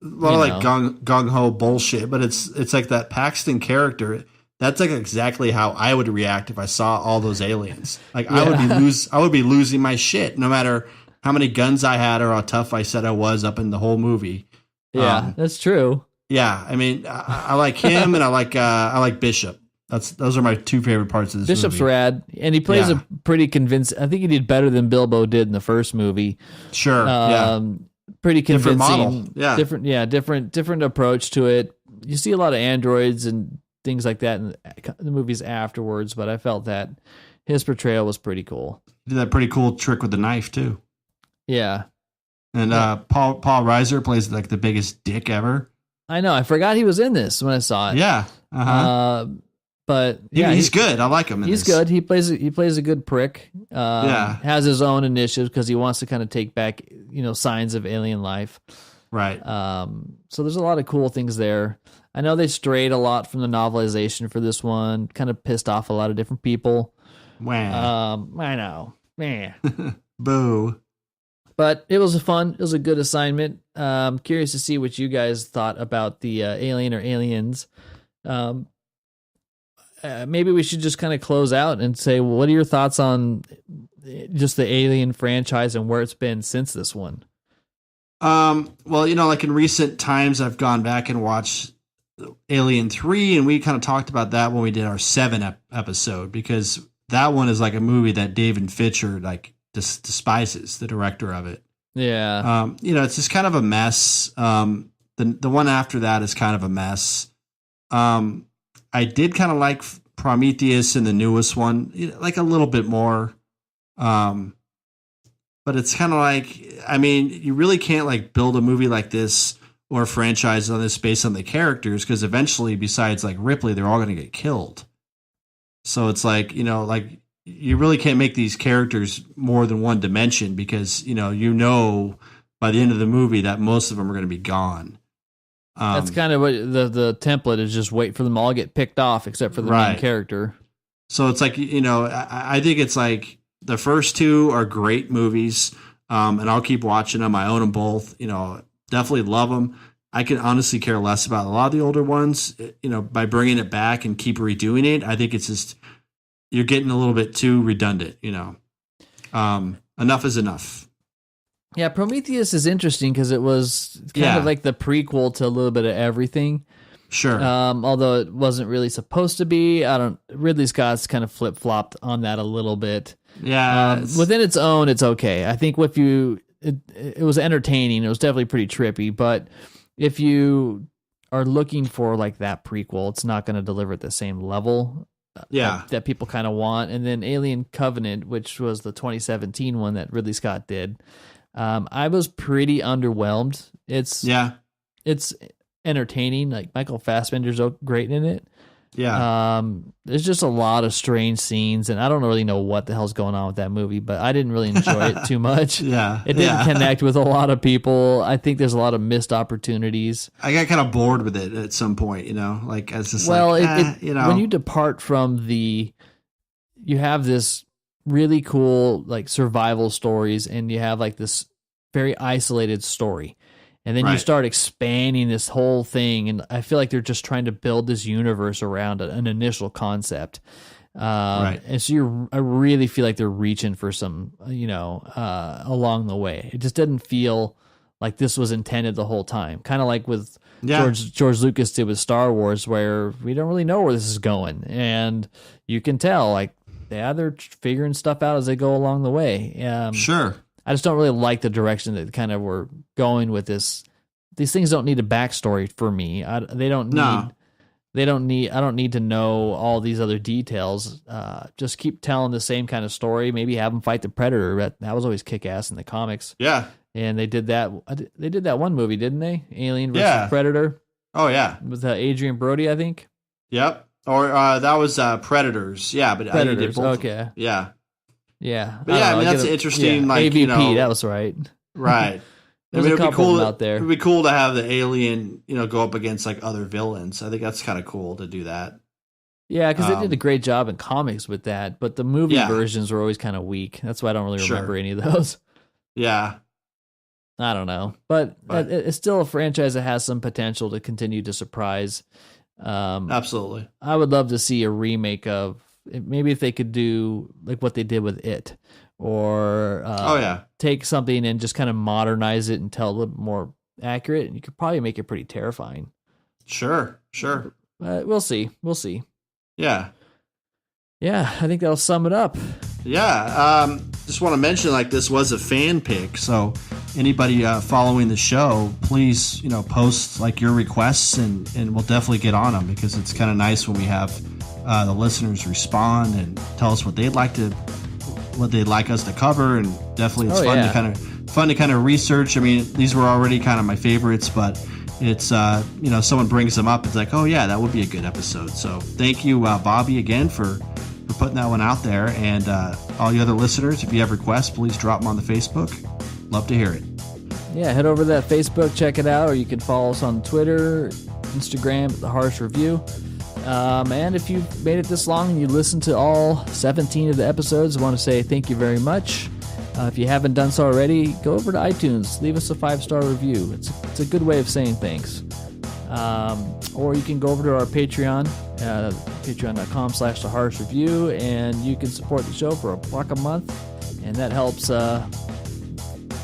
lot of like gung ho bullshit. But it's like that Paxton character. That's like exactly how I would react if I saw all those aliens. Like I would be losing my shit, no matter how many guns I had or how tough I said I was up in the whole movie. Yeah, that's true. Yeah, I mean, I like him, and I like Bishop. Those are my two favorite parts of this Bishop's movie. rad, and he plays a pretty convincing. I think he did better than Bilbo did in the first movie. Sure, pretty convincing. Different model, different approach to it. You see a lot of androids and things like that in the movies afterwards, but I felt that his portrayal was pretty cool. He did that pretty cool trick with the knife too. Yeah, and Paul Reiser plays like the biggest dick ever. I know. I forgot he was in this when I saw it. Yeah. But he's good. I like him. He's good. He plays a good prick. Has his own initiative because he wants to kind of take back, signs of alien life. Right. So there's a lot of cool things there. I know they strayed a lot from the novelization for this one. Kind of pissed off a lot of different people. Wow. I know. Man. Boo. But it was a good assignment. Curious to see what you guys thought about the alien or aliens. Maybe we should just kind of close out and say, well, what are your thoughts on just the Alien franchise and where it's been since this one? Well, like in recent times, I've gone back and watched Alien 3, and we kind of talked about that when we did our 7 episode, because that one is like a movie that David Fincher despises, the director of it. Yeah. It's just kind of a mess. The one after that is kind of a mess. I did kind of like Prometheus in the newest one, like a little bit more. But it's kind of like, I mean, you really can't like build a movie like this or a franchise on this based on the characters, because eventually, besides like Ripley, they're all going to get killed. So it's like, you really can't make these characters more than one dimension, because, by the end of the movie that most of them are going to be gone. That's kind of what the template is, just wait for them all to get picked off except for the main character. So it's like, I think it's like the first 2 are great movies, and I'll keep watching them. I own them both, definitely love them. I can honestly care less about a lot of the older ones, by bringing it back and keep redoing it. I think it's just, you're getting a little bit too redundant, enough is enough. Yeah, Prometheus is interesting because it was kind of like the prequel to a little bit of everything. Sure. Although it wasn't really supposed to be. Ridley Scott's kind of flip-flopped on that a little bit. Yeah. Within its own, it's okay. I think it was entertaining. It was definitely pretty trippy, but if you are looking for like that prequel, it's not going to deliver at the same level that people kind of want. And then Alien Covenant, which was the 2017 one that Ridley Scott did, I was pretty underwhelmed. It's entertaining. Like Michael Fassbender's great in it. Yeah. There's just a lot of strange scenes, and I don't really know what the hell's going on with that movie, but I didn't really enjoy it too much. Yeah. It didn't connect with a lot of people. I think there's a lot of missed opportunities. I got kind of bored with it at some point, like as just when you depart from you have this really cool like survival stories, and you have like this very isolated story. And then you start expanding this whole thing, and I feel like they're just trying to build this universe around an initial concept. And so I really feel like they're reaching for some, along the way. It just didn't feel like this was intended the whole time. Kind of like with George Lucas did with Star Wars, where we don't really know where this is going, and you can tell like they're figuring stuff out as they go along the way. Sure. I just don't really like the direction that kind of we're going with this. These things don't need a backstory for me. I don't need to know all these other details. Just keep telling the same kind of story. Maybe have them fight the Predator. That was always kick ass in the comics. Yeah. And they did that. They did that one movie, didn't they? Alien versus Predator. Oh yeah. With Adrian Brody, I think. Yep. Or that was Predators. Yeah, but Predators. Did both. Okay. Yeah. Yeah. But I mean, that's interesting. Yeah, like AVP, that was right. Right. There's a couple out there. It'd be cool to have the alien, go up against like other villains. I think that's kind of cool to do that. Yeah, because they did a great job in comics with that, but the movie versions were always kind of weak. That's why I don't really remember any of those. Yeah. I don't know, but it's still a franchise that has some potential to continue to surprise. Absolutely. I would love to see a remake of, maybe if they could do like what they did with It, or take something and just kind of modernize it and tell a little bit more accurate, and you could probably make it pretty terrifying. Sure. We'll see. Yeah. I think that'll sum it up. Yeah. Just want to mention, like, this was a fan pick, so anybody following the show, please, post like your requests, and we'll definitely get on them, because it's kind of nice when we have the listeners respond and tell us what they'd like us to cover, and definitely it's fun to kind of research. I mean, these were already kind of my favorites, but it's someone brings them up, it's like, oh yeah, that would be a good episode. So thank you, Bobby, again for putting that one out there, and all you other listeners, if you have requests, please drop them on the Facebook. Love to hear it. Yeah, head over to that Facebook, check it out, or you can follow us on Twitter, Instagram, The Harsch Review. And if you've made it this long and you listened to all 17 of the episodes, I want to say thank you very much. If you haven't done so already, go over to iTunes, leave us a 5-star review. It's a good way of saying thanks. Or you can go over to our Patreon, patreon.com/The Harsch Review, and you can support the show for $1 a month, and that helps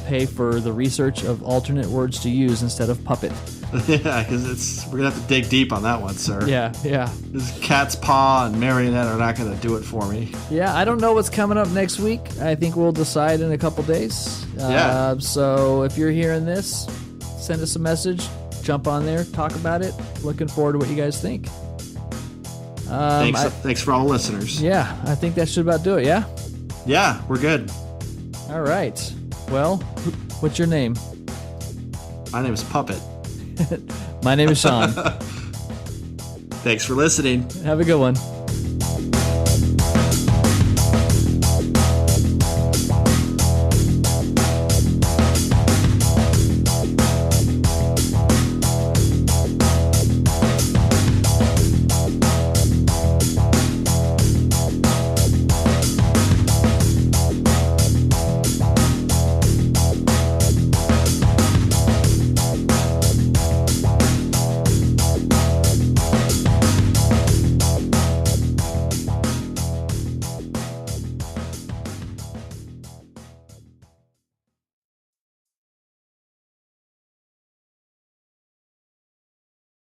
pay for the research of alternate words to use instead of puppet. Yeah, because we're gonna have to dig deep on that one, sir. Yeah. This cat's paw and marionette are not gonna do it for me. Yeah, I don't know what's coming up next week. I think we'll decide in a couple days. So if you're hearing this, send us a message, jump on there, talk about it. Looking forward to what you guys think. Thanks for all the listeners. Yeah, I think that should about do it. Yeah. Yeah, we're good. All right. Well, what's your name? My name is Puppet. My name is Sean. Thanks for listening. Have a good one.